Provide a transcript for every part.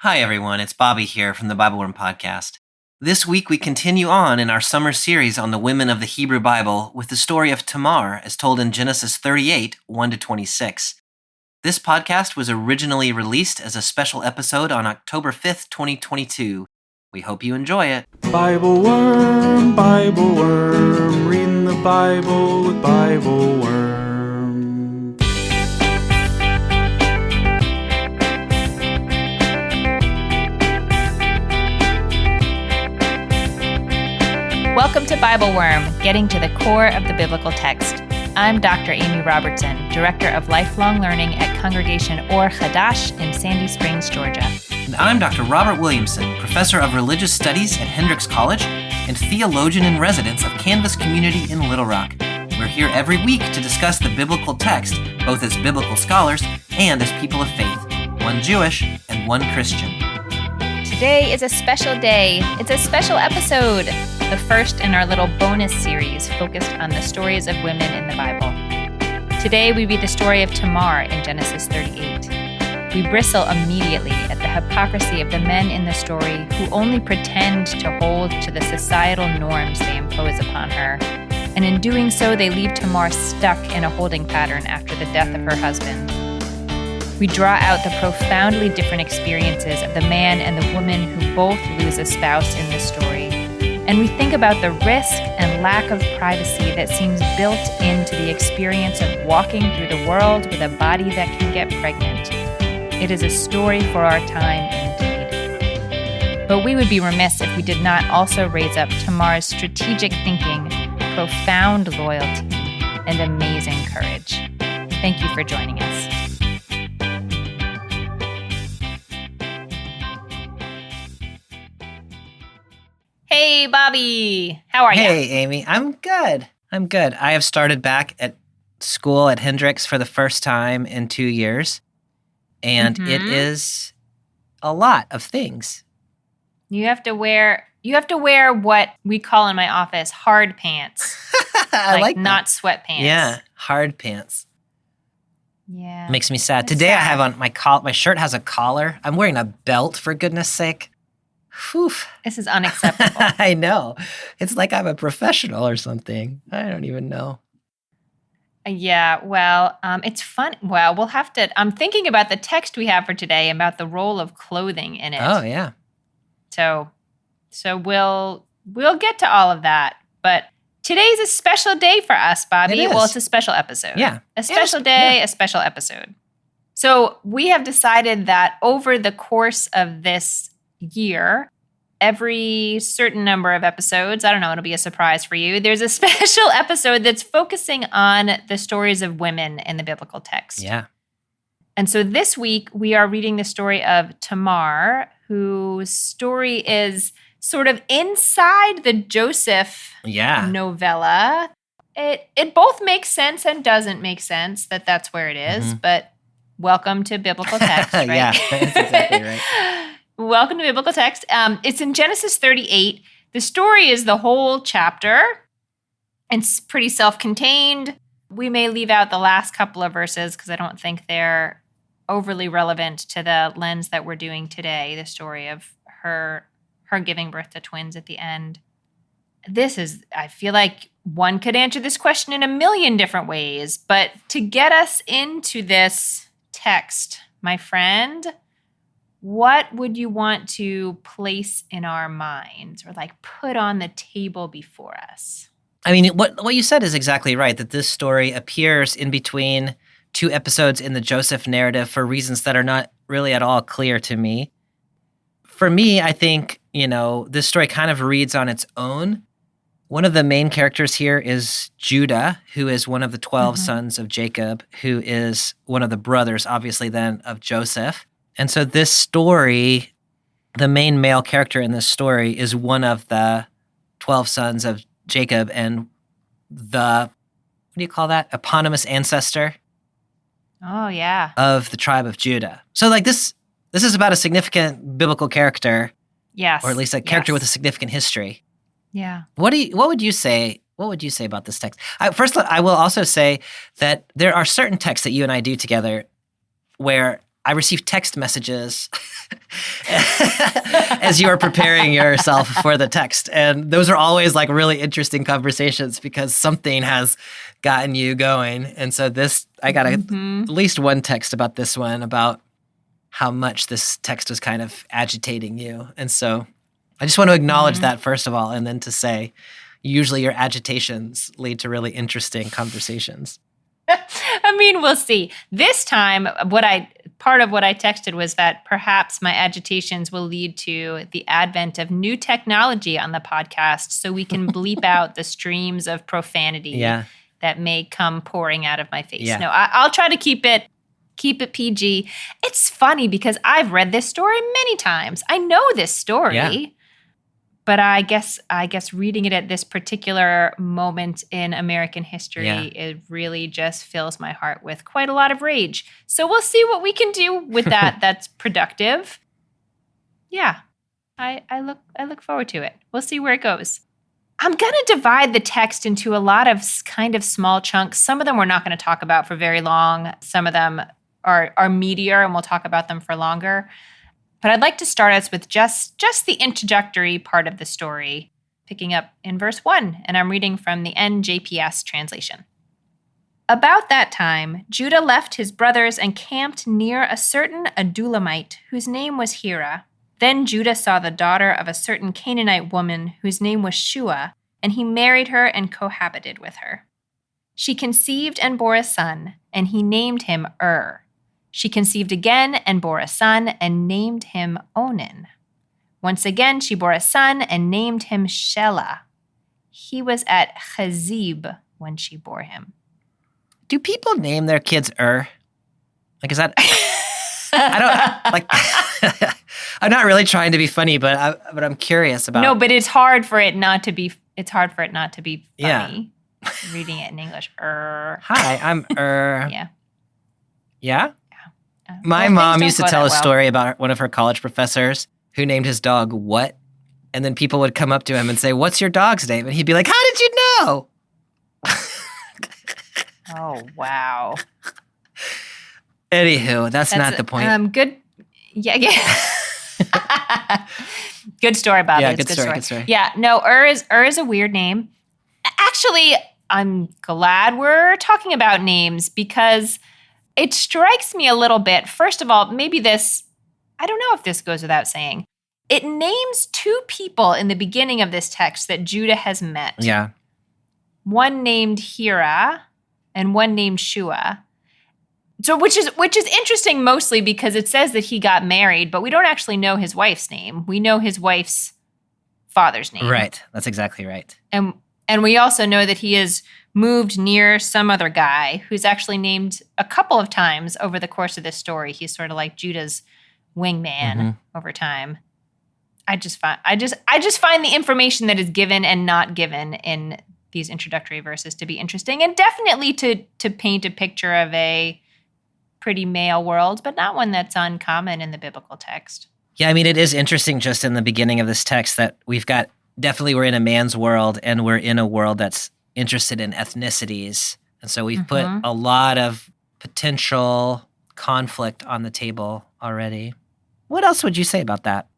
Hi, everyone. It's Bobby here from the BibleWorm podcast. This week, we continue on in our summer series on the women of the Hebrew Bible with the story of Tamar as told in Genesis 38, 1-26. This podcast was originally released as a special episode on October 5th, 2022. We hope you enjoy it. BibleWorm, BibleWorm, reading the Bible with BibleWorm. Welcome to BibleWorm, getting to the core of the biblical text. I'm Dr. Amy Robertson, Director of Lifelong Learning at Congregation Or Chadash in Sandy Springs, Georgia. And I'm Dr. Robert Williamson, Professor of Religious Studies at Hendrix College and Theologian in Residence of Canvas Community in Little Rock. We're here every week to discuss the biblical text, both as biblical scholars and as people of faith, one Jewish and one Christian. Today is a special day. It's a special episode, the first in our little bonus series focused on the stories of women in the Bible. Today we read the story of Tamar in Genesis 38. We bristle immediately at the hypocrisy of the men in the story who only pretend to hold to the societal norms they impose upon her, and in doing so they leave Tamar stuck in a holding pattern after the death of her husband. We draw out the profoundly different experiences of the man and the woman who both lose a spouse in this story. And we think about the risk and lack of privacy that seems built into the experience of walking through the world with a body that can get pregnant. It is a story for our time indeed. But we would be remiss if we did not also raise up Tamar's strategic thinking, profound loyalty, and amazing courage. Thank you for joining us. Hey, Bobby. How are you? Hey, Amy. I'm good. I have started back at school at Hendrix for the first time in 2 years, and it is a lot of things. You have to wear what we call in my office hard pants. I like not sweatpants. Yeah, hard pants. Yeah. Makes me sad. It's Today I sad. have on my shirt has a collar. I'm wearing a belt, for goodness sake. Whew. This is unacceptable. I know. It's like I'm a professional or something. I don't even know. Yeah, well, it's fun. Well, we'll have to. I'm thinking about the text we have for today about the role of clothing in it. Oh, yeah. So we'll get to all of that. But today's a special day for us, Bobby. It is. Well, it's a special episode. Yeah. A special day, a special episode. So we have decided that over the course of this year, every certain number of episodes, I don't know, it'll be a surprise for you, there's a special episode that's focusing on the stories of women in the biblical text. Yeah. And so this week, we are reading the story of Tamar, whose story is sort of inside the Joseph novella. It both makes sense and doesn't make sense that that's where it is, but welcome to biblical text, right? Yeah, that's exactly right. Welcome to biblical text. It's in Genesis 38. The story is the whole chapter. It's pretty self-contained. We may leave out the last couple of verses because I don't think they're overly relevant to the lens that we're doing today, the story of her giving birth to twins at the end. I feel like one could answer this question in a million different ways, but to get us into this text, my friend, what would you want to place in our minds or put on the table before us? I mean, what you said is exactly right, that this story appears in between two episodes in the Joseph narrative for reasons that are not really at all clear to me. For me, I think, this story kind of reads on its own. One of the main characters here is Judah, who is one of the 12 sons of Jacob, who is one of the brothers, obviously, then, of Joseph. And so this story, the main male character in this story is one of the 12 sons of Jacob and the, what do you call that? Eponymous ancestor. Oh, yeah. Of the tribe of Judah. So this is about a significant biblical character. Yes. Or at least a character with a significant history. Yeah. What would you say? What would you say about this text? First, I will also say that there are certain texts that you and I do together where I received text messages as you were preparing yourself for the text. And those are always like really interesting conversations because something has gotten you going. And so I got at least one text about this one, about how much this text was kind of agitating you. And so I just want to acknowledge that first of all, and then to say, usually your agitations lead to really interesting conversations. I mean, we'll see. This time, part of what I texted was that perhaps my agitations will lead to the advent of new technology on the podcast so we can bleep out the streams of profanity that may come pouring out of my face. No, I'll try to keep it PG. It's funny because I've read this story many times. I know this story. But I guess reading it at this particular moment in American history, it really just fills my heart with quite a lot of rage. So we'll see what we can do with that. That's productive. Yeah, I look forward to it. We'll see where it goes. I'm going to divide the text into a lot of kind of small chunks. Some of them we're not going to talk about for very long. Some of them are meatier, and we'll talk about them for longer. But I'd like to start us with just the introductory part of the story, picking up in verse 1, and I'm reading from the NJPS translation. About that time, Judah left his brothers and camped near a certain Adullamite whose name was Hira. Then Judah saw the daughter of a certain Canaanite woman whose name was Shua, and he married her and cohabited with her. She conceived and bore a son, and he named him She conceived again and bore a son and named him Onan. Once again she bore a son and named him Shelah. He was at Chazib when she bore him. Do people name their kids Like, is that... I don't... Like... I'm not really trying to be funny, but I'm curious about... No, but it's hard for it not to be... It's hard for it not to be funny. Reading it in English. Hi, I'm Yeah? Yeah? My mom used to tell a story about one of her college professors who named his dog What? And then people would come up to him and say, "What's your dog's name?" And he'd be like, "How did you know?" Oh, wow. Anywho, that's not the point. Good. Yeah. Good story, Bobby. Yeah, good story. Yeah, no, is a weird name. Actually, I'm glad we're talking about names because it strikes me a little bit. First of all, maybe this, I don't know if this goes without saying. It names two people in the beginning of this text that Judah has met. Yeah. One named Hira and one named Shua. So which is interesting mostly because it says that he got married, but we don't actually know his wife's name. We know his wife's father's name. Right. That's exactly right. And we also know that he has moved near some other guy who's actually named a couple of times over the course of this story. He's sort of like Judah's wingman over time. I just find the information that is given and not given in these introductory verses to be interesting, and definitely to paint a picture of a pretty male world, but not one that's uncommon in the biblical text. Yeah, I mean, it is interesting just in the beginning of this text that we're in a man's world, and we're in a world that's interested in ethnicities. And so we've put a lot of potential conflict on the table already. What else would you say about that?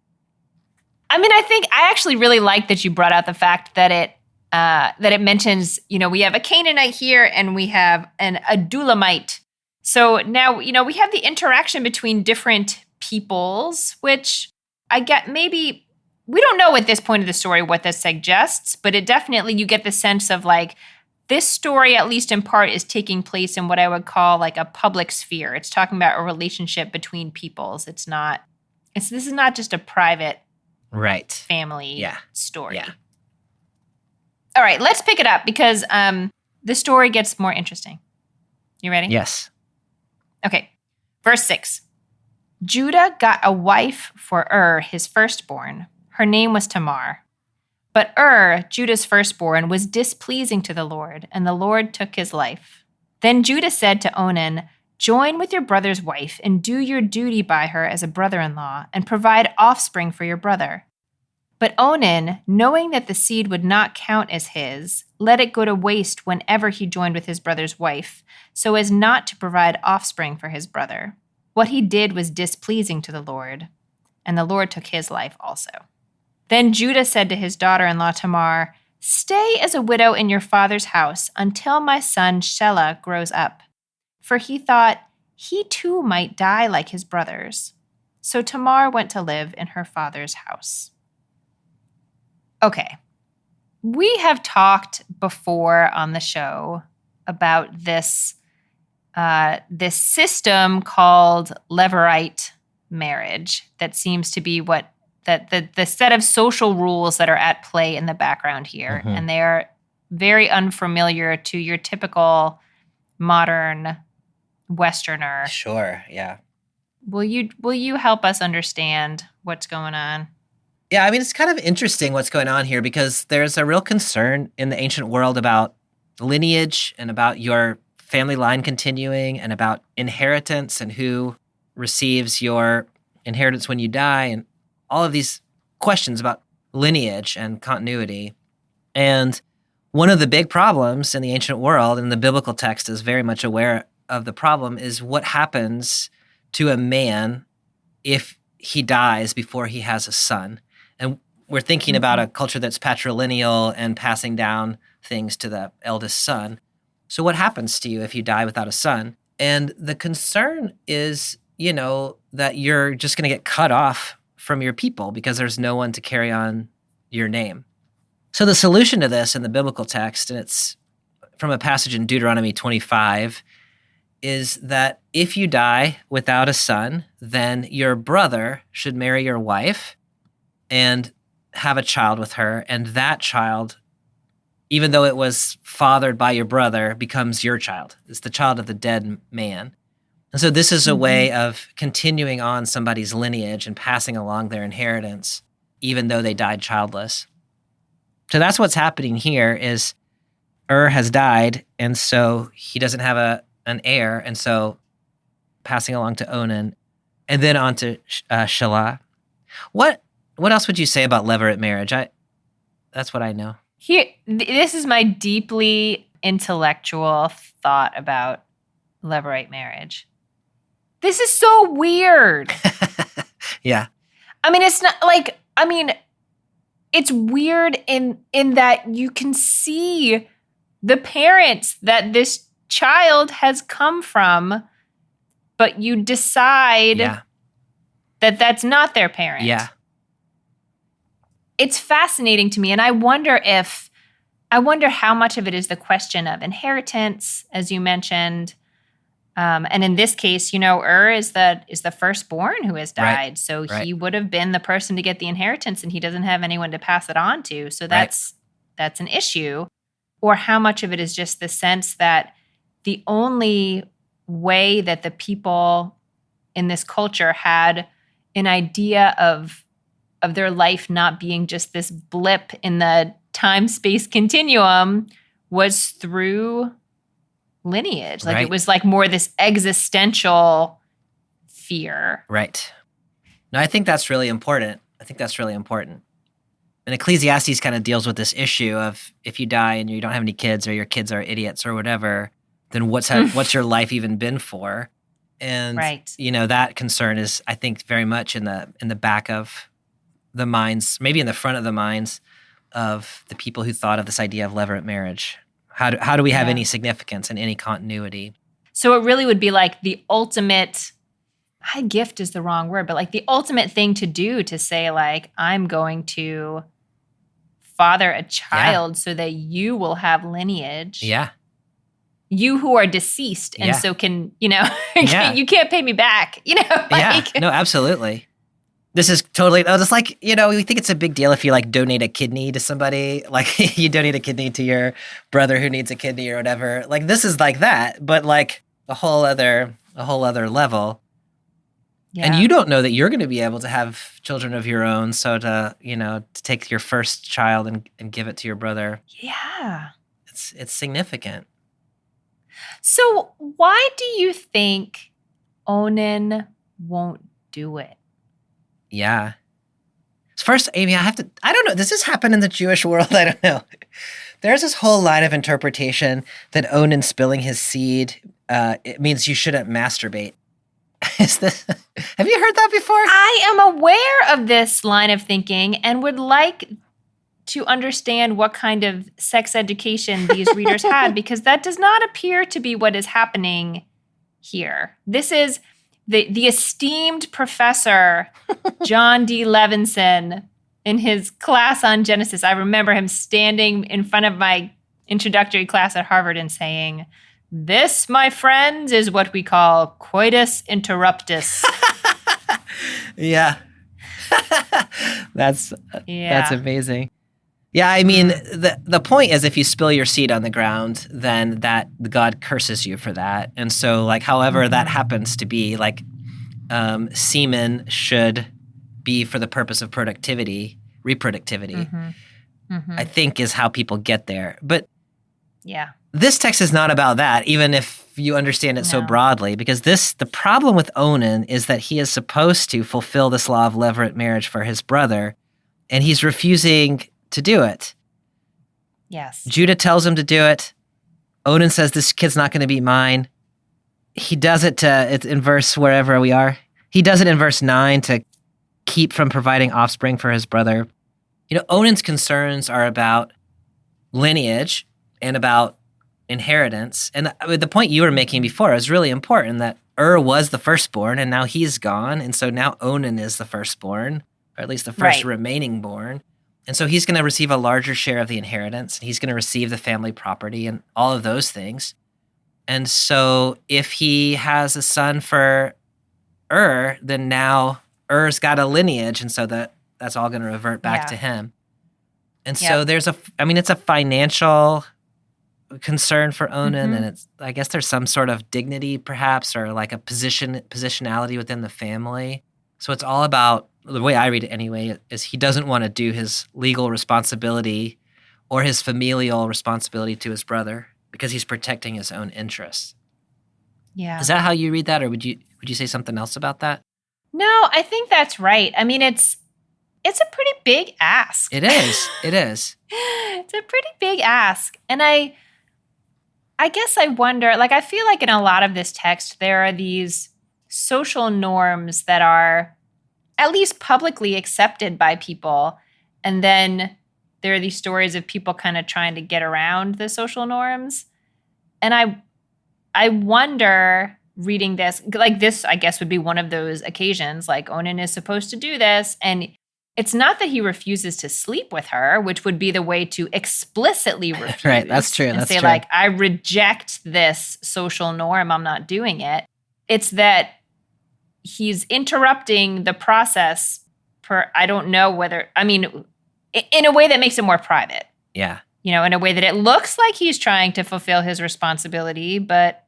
I mean, I actually really like that you brought out the fact that it mentions, we have a Canaanite here and we have an Adullamite. So now, we have the interaction between different peoples, which I get maybe, we don't know at this point of the story what this suggests, but it definitely, you get the sense of like, this story, at least in part, is taking place in what I would call like a public sphere. It's talking about a relationship between peoples. This is not just a private family story. Yeah. All right, let's pick it up because the story gets more interesting. You ready? Yes. Okay. Verse 6. Judah got a wife for his firstborn. Her name was Tamar. But Judah's firstborn, was displeasing to the Lord, and the Lord took his life. Then Judah said to Onan, "Join with your brother's wife and do your duty by her as a brother-in-law, and provide offspring for your brother." But Onan, knowing that the seed would not count as his, let it go to waste whenever he joined with his brother's wife, so as not to provide offspring for his brother. What he did was displeasing to the Lord, and the Lord took his life also. Then Judah said to his daughter-in-law Tamar, "Stay as a widow in your father's house until my son Shelah grows up." For he thought he too might die like his brothers. So Tamar went to live in her father's house. Okay. We have talked before on the show about this system called levirate marriage that seems to be the set of social rules that are at play in the background here. Mm-hmm. And they are very unfamiliar to your typical modern Westerner. Sure, yeah. Will you help us understand what's going on? Yeah, I mean, it's kind of interesting what's going on here because there's a real concern in the ancient world about lineage and about your family line continuing and about inheritance and who receives your inheritance when you die and all of these questions about lineage and continuity. And one of the big problems in the ancient world, and the biblical text is very much aware of the problem, is what happens to a man if he dies before he has a son. And we're thinking about a culture that's patrilineal and passing down things to the eldest son. So what happens to you if you die without a son? And the concern is, that you're just going to get cut off from your people because there's no one to carry on your name. So the solution to this in the biblical text, and it's from a passage in Deuteronomy 25, is that if you die without a son, then your brother should marry your wife and have a child with her, and that child, even though it was fathered by your brother, becomes your child. It's the child of the dead man. And so this is a way of continuing on somebody's lineage and passing along their inheritance, even though they died childless. So that's what's happening here is has died, and so he doesn't have an heir, and so passing along to Onan, and then on to Shelah. What else would you say about levirate marriage? That's what I know. This is my deeply intellectual thought about levirate marriage. This is so weird. Yeah. I mean, it's not like, it's weird in that you can see the parents that this child has come from, but you decide that that's not their parent. Yeah. It's fascinating to me, and I wonder how much of it is the question of inheritance, as you mentioned. And in this case, is the firstborn who has died. Right. So he would have been the person to get the inheritance, and he doesn't have anyone to pass it on to. So that's an issue. Or how much of it is just the sense that the only way that the people in this culture had an idea of their life not being just this blip in the time-space continuum was through lineage. Like it was like more this existential fear. Right. No, I think that's really important. And Ecclesiastes kind of deals with this issue of if you die and you don't have any kids or your kids are idiots or whatever, then what's your life even been for? And that concern is, I think, very much in the back of the minds, maybe in the front of the minds of the people who thought of this idea of levirate marriage. How do we have any significance and any continuity? So it really would be like the ultimate, gift is the wrong word, but like the ultimate thing to do to say like, I'm going to father a child so that you will have lineage. Yeah. You who are deceased and so can, you can't pay me back, No, absolutely. This is totally, just like, we think it's a big deal if you like donate a kidney to somebody, like you donate a kidney to your brother who needs a kidney or whatever. Like this is like that, but like a whole other level. Yeah. And you don't know that you're going to be able to have children of your own. So to take your first child and give it to your brother. Yeah. It's significant. So why do you think Onan won't do it? Yeah. First, Amy, I don't know. Does this happen in the Jewish world? I don't know. There's this whole line of interpretation that Onan spilling his seed, it means you shouldn't masturbate. Is this? Have you heard that before? I am aware of this line of thinking and would like to understand what kind of sex education these readers had, because that does not appear to be what is happening here. This is the esteemed professor, John D. Levinson, in his class on Genesis. I remember him standing in front of my introductory class at Harvard and saying, "This, my friends, is what we call coitus interruptus." Yeah. That's amazing. Yeah, I mean, the point is, if you spill your seed on the ground, then that God curses you for that. And so, like, however that happens to be, like, semen should be for the purpose of reproductivity, I think is how people get there. But yeah, this text is not about that, even if you understand it so broadly, because the problem with Onan is that he is supposed to fulfill this law of levirate marriage for his brother, and he's refusing to do it. Yes. Judah tells him to do it. Onan says, this kid's not going to be mine. He does it it's in verse wherever we are. He does it in verse 9 to keep from providing offspring for his brother. You know, Onan's concerns are about lineage and about inheritance. And the point you were making before is really important, that was the firstborn and now he's gone. And so now Onan is the firstborn, or at least the first remaining born. And so he's going to receive a larger share of the inheritance, and he's going to receive the family property and all of those things. And so if he has a son for then now Er's got a lineage, and so that's all going to revert back to him. And so it's a financial concern for Onan, and I guess there's some sort of dignity perhaps, or like a positionality within the family. So it's all about, the way I read it anyway, is he doesn't want to do his legal responsibility or his familial responsibility to his brother because he's protecting his own interests. Yeah. Is that how you read that, or would you say something else about that? No, I think that's right. I mean, it's a pretty big ask. It is. It is. It's a pretty big ask. And I guess I wonder, like, I feel like in a lot of this text, there are these social norms that are at least publicly accepted by people. And then there are these stories of people kind of trying to get around the social norms. And I wonder, reading this, like, this, I guess, would be one of those occasions, like, Onan is supposed to do this. And it's not that he refuses to sleep with her, which would be the way to explicitly refuse. Right, that's true. And that's say, true. like, I reject this social norm. I'm not doing it. It's that he's interrupting the process I don't know whether, I mean, in a way that makes it more private. Yeah. You know, in a way that it looks like he's trying to fulfill his responsibility, but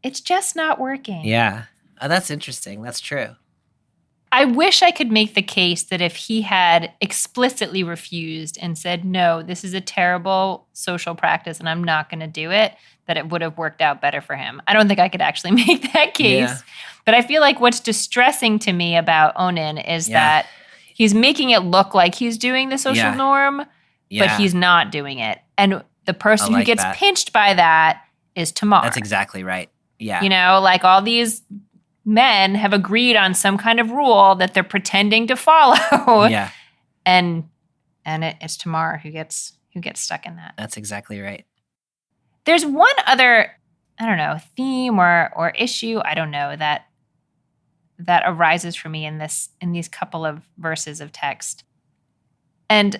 it's just not working. Yeah. Oh, that's interesting. That's true. I wish I could make the case that if he had explicitly refused and said, no, this is a terrible social practice and I'm not going to do it, that it would have worked out better for him. I don't think I could actually make that case. Yeah. But I feel like what's distressing to me about Onan is that he's making it look like he's doing the social norm, but he's not doing it. And the person who gets pinched by that is Tamar. That's exactly right. Yeah. You know, like, all these men have agreed on some kind of rule that they're pretending to follow. Yeah. And it's Tamar who gets stuck in that. That's exactly right. There's one other, I don't know, theme or issue, I don't know, that arises for me in these couple of verses of text. And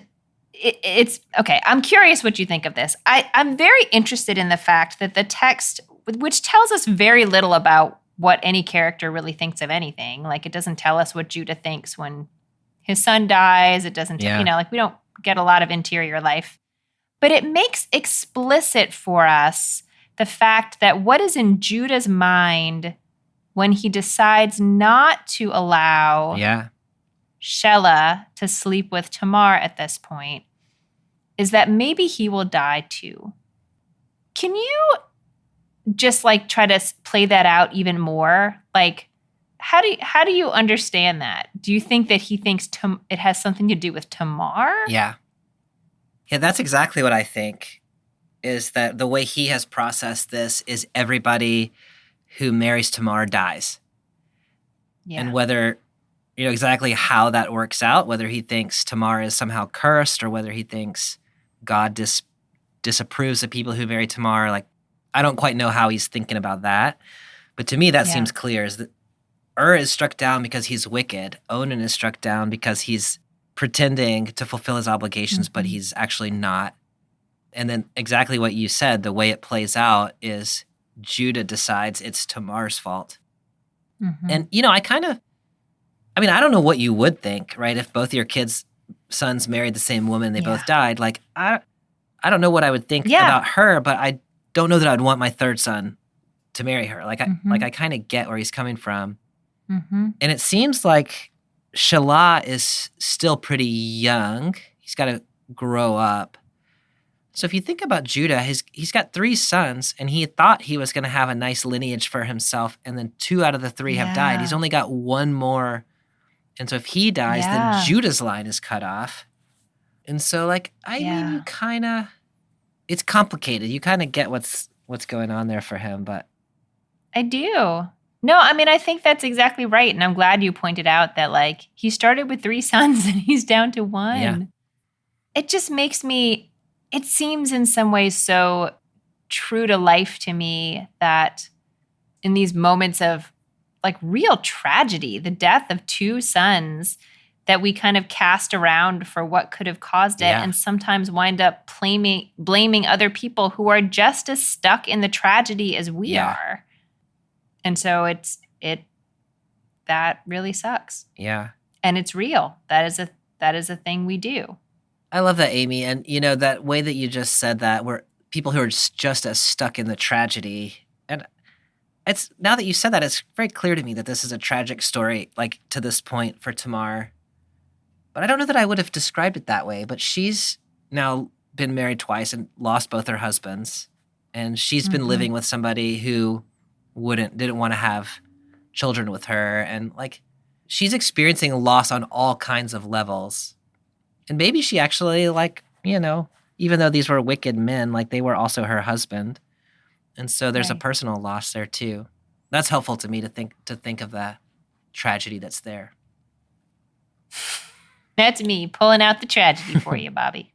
it's okay. I'm curious what you think of this. I'm very interested in the fact that the text, which tells us very little about what any character really thinks of anything. Like, it doesn't tell us what Judah thinks when his son dies. It doesn't, like, we don't get a lot of interior life. But it makes explicit for us the fact that what is in Judah's mind when he decides not to allow Shelah to sleep with Tamar at this point is that maybe he will die too. Can you just, like, try to play that out even more? Like, how do you understand that? Do you think that he thinks it has something to do with Tamar? Yeah. Yeah, that's exactly what I think, is that the way he has processed this is everybody who marries Tamar dies. Yeah. And whether, exactly how that works out, whether he thinks Tamar is somehow cursed or whether he thinks God disapproves of people who marry Tamar. Like, I don't quite know how he's thinking about that. But to me, that seems clear, is that is struck down because he's wicked. Onan is struck down because he's pretending to fulfill his obligations, but he's actually not. And then exactly what you said, the way it plays out is Judah decides it's Tamar's fault. And, I don't know what you would think, right? If both your sons married the same woman, they both died. Like, I don't know what I would think about her, but I don't know that I'd want my third son to marry her. Like, I kind of get where he's coming from. And it seems like Shelah is still pretty young. He's got to grow up. So if you think about Judah, he's got 3 sons, and he thought he was going to have a nice lineage for himself, and then 2 out of the 3 have died. He's only got 1 more. And so if he dies, then Judah's line is cut off. And so, mean, you kind of, it's complicated. You kind of get what's going on there for him, but. I do. No, I mean, I think that's exactly right. And I'm glad you pointed out that, he started with 3 sons and he's down to 1. Yeah. It just makes me, it seems in some ways so true to life to me that in these moments of real tragedy, the death of 2 sons, that we kind of cast around for what could have caused it and sometimes wind up blaming other people who are just as stuck in the tragedy as we are. And so that really sucks. Yeah. And it's real. That is a thing we do. I love that, Amy. And, that way that you just said that, where people who are just as stuck in the tragedy. And it's, now that you said that, it's very clear to me that this is a tragic story, to this point for Tamar. But I don't know that I would have described it that way. But she's now been married twice and lost both her husbands. And she's been living with somebody who didn't want to have children with her. And, she's experiencing loss on all kinds of levels. And maybe she actually, even though these were wicked men, they were also her husband. And so there's a personal loss there too. That's helpful to me to think of that tragedy that's there. That's me pulling out the tragedy for you, Bobby.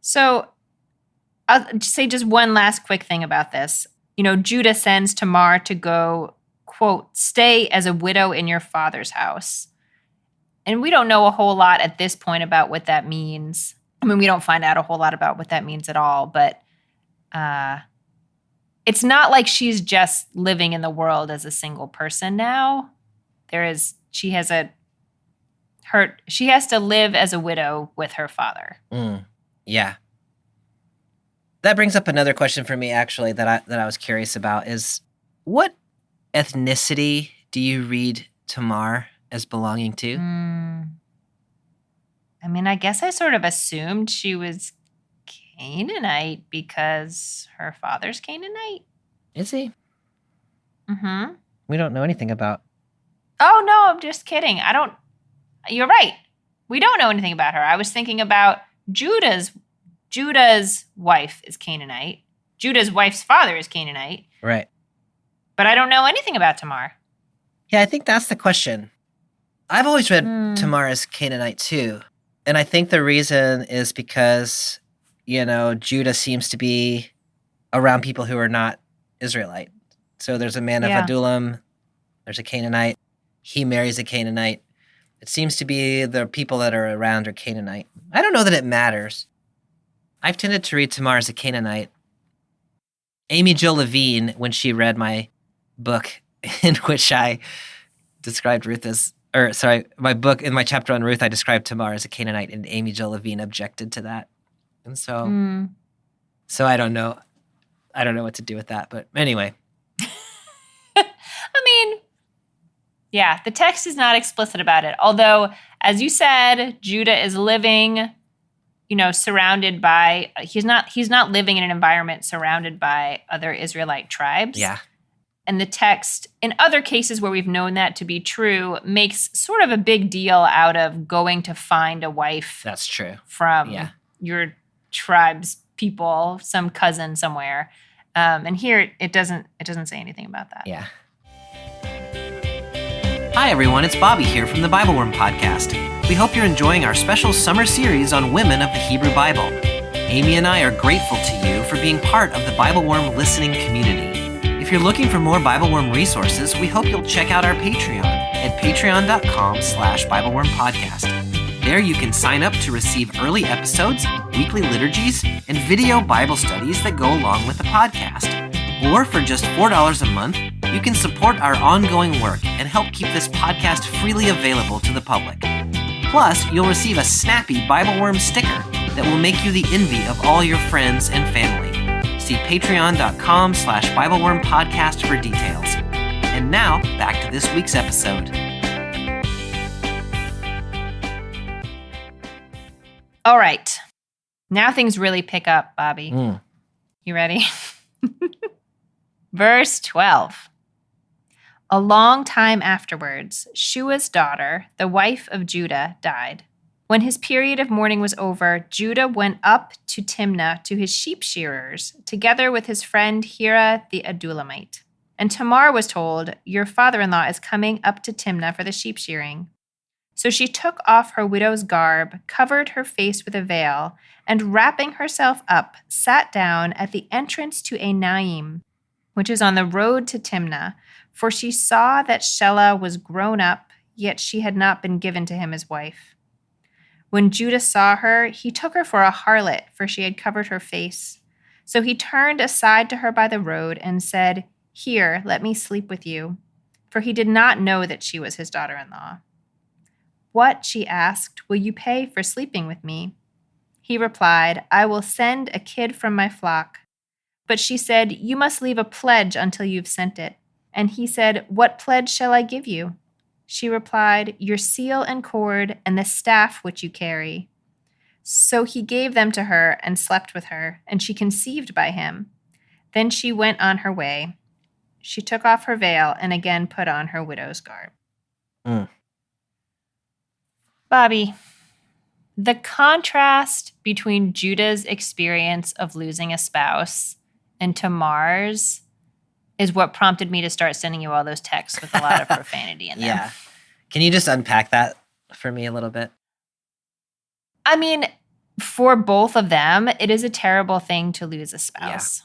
So I'll say just one last quick thing about this. Judah sends Tamar to go, quote, stay as a widow in your father's house. And we don't know a whole lot at this point about what that means. I mean, we don't find out a whole lot about what that means at all, but it's not like she's just living in the world as a single person now. She has to live as a widow with her father. Yeah. That brings up another question for me, actually, that I was curious about is, what ethnicity do you read Tamar as belonging to? I mean, I guess I sort of assumed she was Canaanite because her father's Canaanite. Is he? Mm-hmm. We don't know anything about. Oh, no, I'm just kidding. You're right. We don't know anything about her. I was thinking about Judah's wife is Canaanite. Judah's wife's father is Canaanite. Right. But I don't know anything about Tamar. Yeah, I think that's the question. I've always read Tamar as Canaanite too. And I think the reason is because, Judah seems to be around people who are not Israelite. So there's a man of Adullam, there's a Canaanite, he marries a Canaanite. It seems to be the people that are around are Canaanite. I don't know that it matters. I've tended to read Tamar as a Canaanite. Amy Jill Levine, when she read my book in which I described Ruth as, my book, in my chapter on Ruth, I described Tamar as a Canaanite, and Amy Jill Levine objected to that. And so, so I don't know what to do with that. But anyway. I mean, yeah, the text is not explicit about it. Although, as you said, Judah is living, surrounded by, he's not living in an environment surrounded by other Israelite tribes. Yeah. And the text, in other cases where we've known that to be true, makes sort of a big deal out of going to find a wife. That's true. From your tribe's people, some cousin somewhere. And here it doesn't say anything about that. Yeah. Hi everyone, it's Bobby here from the BibleWorm podcast. We hope you're enjoying our special summer series on women of the Hebrew Bible. Amy and I are grateful to you for being part of the BibleWorm listening community. If you're looking for more BibleWorm resources, we hope you'll check out our Patreon at patreon.com/BibleWorm podcast. There you can sign up to receive early episodes, weekly liturgies, and video Bible studies that go along with the podcast. Or for just $4 a month, you can support our ongoing work and help keep this podcast freely available to the public. Plus, you'll receive a snappy BibleWorm sticker that will make you the envy of all your friends and family. See patreon.com/BibleWorm podcast for details. And now, back to this week's episode. All right. Now things really pick up, Bobby. You ready? Verse 12. A long time afterwards, Shua's daughter, the wife of Judah, died. When his period of mourning was over, Judah went up to Timnah to his sheep shearers, together with his friend Hira the Adullamite. And Tamar was told, "Your father-in-law is coming up to Timnah for the sheep shearing." So she took off her widow's garb, covered her face with a veil, and wrapping herself up, sat down at the entrance to Enaim, which is on the road to Timnah, for she saw that Shelah was grown up, yet she had not been given to him as wife. When Judah saw her, he took her for a harlot, for she had covered her face. So he turned aside to her by the road and said, "Here, let me sleep with you," for he did not know that she was his daughter-in-law. "What," she asked, "will you pay for sleeping with me?" He replied, "I will send a kid from my flock." But she said, "You must leave a pledge until you've sent it." And he said, "What pledge shall I give you?" She replied, "Your seal and cord and the staff which you carry." So he gave them to her and slept with her, and she conceived by him. Then she went on her way. She took off her veil and again put on her widow's garb. Bobby, the contrast between Judah's experience of losing a spouse and Tamar's is what prompted me to start sending you all those texts with a lot of profanity in them. Yeah. Can you just unpack that for me a little bit? I mean, for both of them, it is a terrible thing to lose a spouse.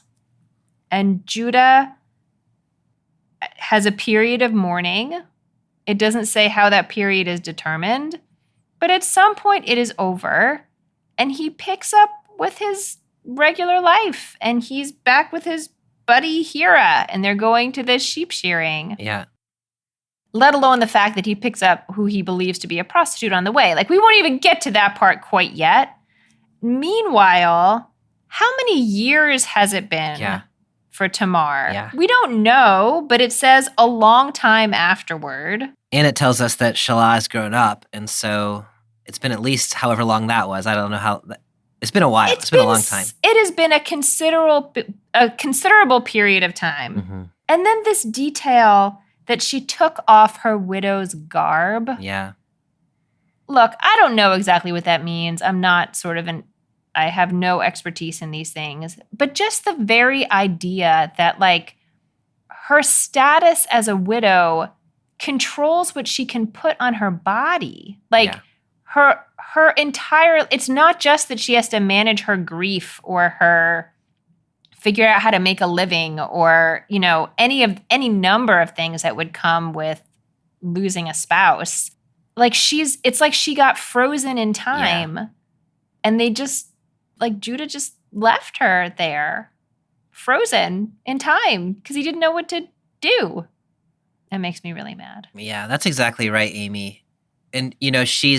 Yeah. And Judah has a period of mourning. It doesn't say how that period is determined, but at some point it is over, and he picks up with his regular life, and he's back with his buddy Hira, and they're going to this sheep shearing. Yeah. Let alone the fact that he picks up who he believes to be a prostitute on the way. Like, we won't even get to that part quite yet. Meanwhile, how many years has it been for Tamar? Yeah. We don't know, but it says a long time afterward. And it tells us that Shelah has grown up, and so it's been at least however long that was. I don't know how. It's been a while. It's been a long time. It has been a considerable period of time. Mm-hmm. And then this detail that she took off her widow's garb. Yeah. Look, I don't know exactly what that means. I'm not I have no expertise in these things. But just the very idea that, like, her status as a widow controls what she can put on her body. Like, her entire, it's not just that she has to manage her grief or figure out how to make a living or, you know, any number of things that would come with losing a spouse. Like, it's like she got frozen in time, and they just, like, Judah just left her there, frozen in time, because he didn't know what to do. That makes me really mad. Yeah, that's exactly right, Amy. And, you know, she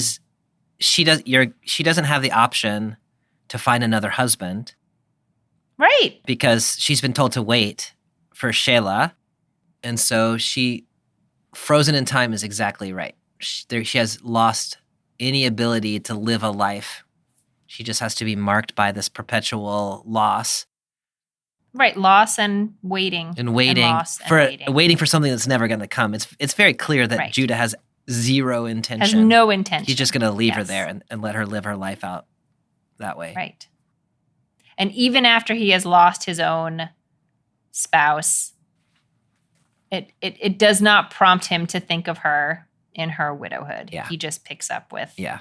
doesn't have the option to find another husband. Right. Because she's been told to wait for Shelah. And so frozen in time is exactly right. She has lost any ability to live a life. She just has to be marked by this perpetual loss. Right, loss and waiting. And waiting waiting for something that's never going to come. It's very clear that Judah has zero intention. Has no intention. He's just going to leave her there and let her live her life out that way. Right. And even after he has lost his own spouse, it does not prompt him to think of her in her widowhood. Yeah. He just picks up with Yeah.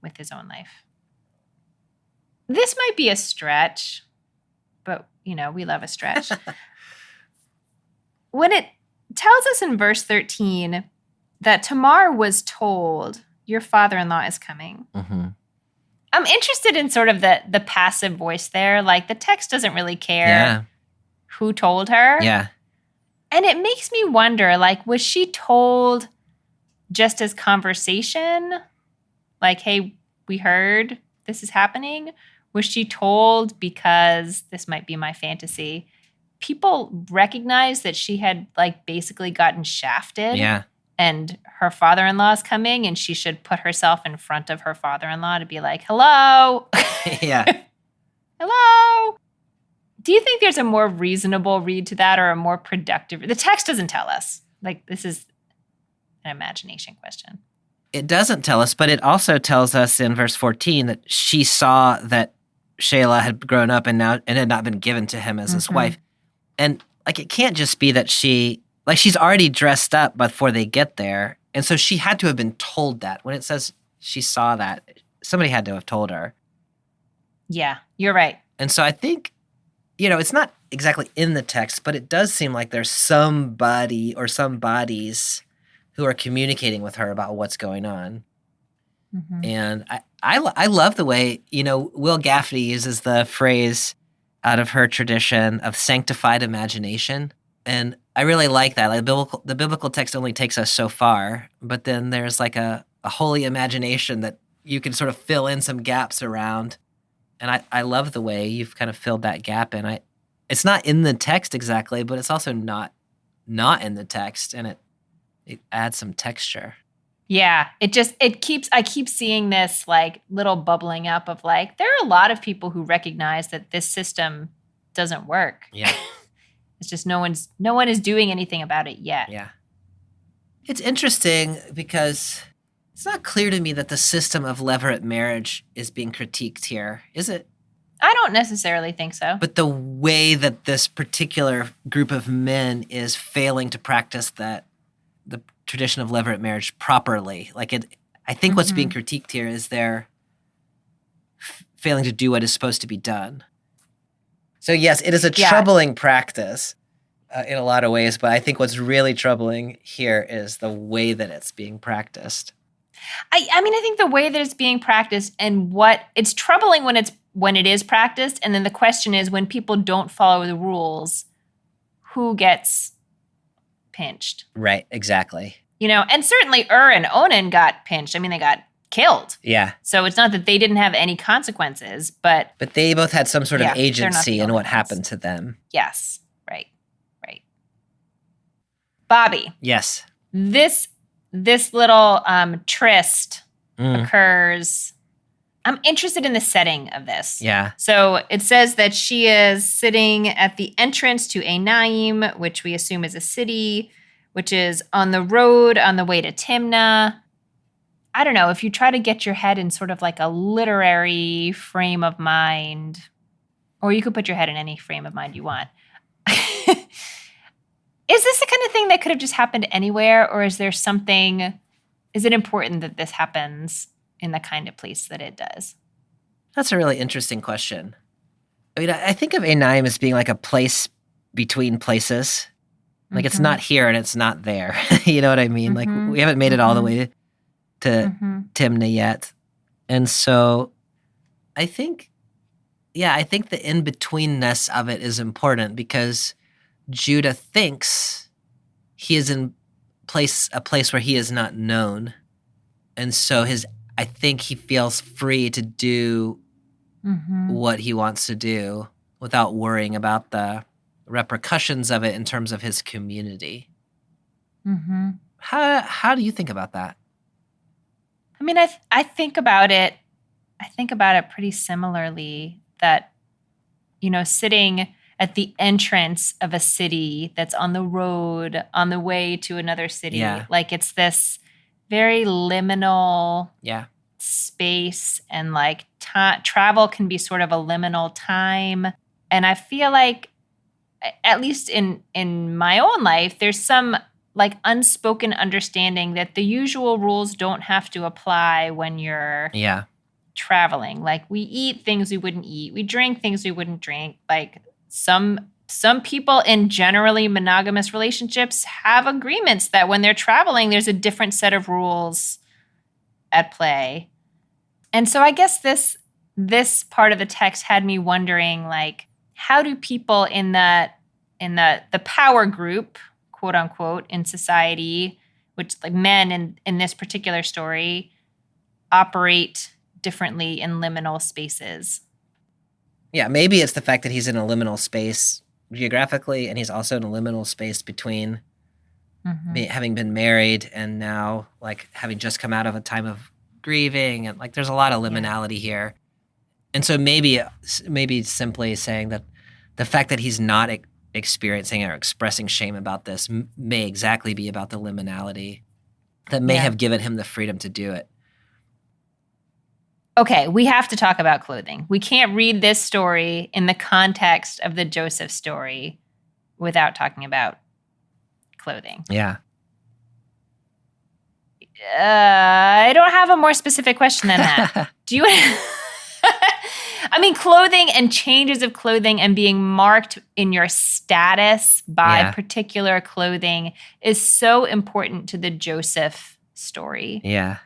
with his own life. This might be a stretch, but we love a stretch. When it tells us in verse 13 that Tamar was told, your father-in-law is coming. Mm-hmm. I'm interested in sort of the passive voice there. Like, the text doesn't really care who told her. Yeah. And it makes me wonder, like, was she told just as conversation? Like, hey, we heard this is happening? Was she told because this might be my fantasy? People recognized that she had, like, basically gotten shafted. Yeah. And her father-in-law is coming, and she should put herself in front of her father-in-law to be like, hello. Yeah. Hello. Do you think there's a more reasonable read to that, or a more productive? The text doesn't tell us. Like, this is an imagination question. It doesn't tell us, but it also tells us in verse 14 that she saw that Shelah had grown up and had not been given to him as his wife. And, like, it can't just be that she's already dressed up before they get there. And so she had to have been told that. When it says she saw that, somebody had to have told her. Yeah, you're right. And so I think, it's not exactly in the text, but it does seem like there's somebody or some bodies who are communicating with her about what's going on. Mm-hmm. And I love the way, Will Gaffney uses the phrase out of her tradition of sanctified imagination. And I really like that. Like, the biblical text only takes us so far, but then there's like a holy imagination that you can sort of fill in some gaps around. And I love the way you've kind of filled that gap in. It's not in the text exactly, but it's also not in the text, and it adds some texture. Yeah, I keep seeing this, like, little bubbling up of, like, there are a lot of people who recognize that this system doesn't work. Yeah. It's just no one is doing anything about it yet. Yeah. It's interesting because it's not clear to me that the system of levirate marriage is being critiqued here, is it? I don't necessarily think so. But the way that this particular group of men is failing to practice the tradition of levirate marriage properly. I think what's being critiqued here is they're failing to do what is supposed to be done. So yes, it is a troubling practice in a lot of ways, but I think what's really troubling here is the way that it's being practiced. I mean, I think the way that it's being practiced, and it's troubling when it is practiced, and then the question is, when people don't follow the rules, who gets pinched? Right, exactly. And certainly and Onan got pinched. I mean, they got killed. Yeah. So it's not that they didn't have any consequences, but they both had some sort of agency in what happened to them. Yes. Right. Bobby. Yes. This little tryst occurs. I'm interested in the setting of this. Yeah. So it says that she is sitting at the entrance to Enaim, which we assume is a city, which is on the road on the way to Timnah. I don't know, if you try to get your head in sort of like a literary frame of mind, or you could put your head in any frame of mind you want. Is this the kind of thing that could have just happened anywhere, or is it important that this happens in the kind of place that it does? That's a really interesting question. I mean, I think of Enaim as being like a place between places. Like, it's not here and it's not there. You know what I mean? Like, we haven't made it all the way to Timnah yet. And so I think the in-betweenness of it is important, because Judah thinks he is in a place where he is not known. And so I think he feels free to do what he wants to do without worrying about the repercussions of it in terms of his community. How do you think about that? I mean, I think about it. I think about it pretty similarly, that, sitting at the entrance of a city that's on the road, on the way to another city. Yeah. Like, it's this very liminal space, and like travel can be sort of a liminal time. And I feel like at least in my own life, there's some like unspoken understanding that the usual rules don't have to apply when you're Yeah. traveling. Like we eat things we wouldn't eat. We drink things we wouldn't drink. Like some people in generally monogamous relationships have agreements that when they're traveling, there's a different set of rules at play. And so I guess this part of the text had me wondering, like, how do people in the power group, quote unquote, in society, which like men in this particular story, operate differently in liminal spaces? Yeah, maybe it's the fact that he's in a liminal space geographically, and he's also in a liminal space between having been married and now like having just come out of a time of grieving, and like there's a lot of liminality here. And so maybe simply saying that the fact that he's not experiencing or expressing shame about this may exactly be about the liminality that may have given him the freedom to do it. Okay, we have to talk about clothing. We can't read this story in the context of the Joseph story without talking about clothing. Yeah. I don't have a more specific question than that. Do you? I mean, clothing and changes of clothing and being marked in your status by particular clothing is so important to the Joseph story. Yeah.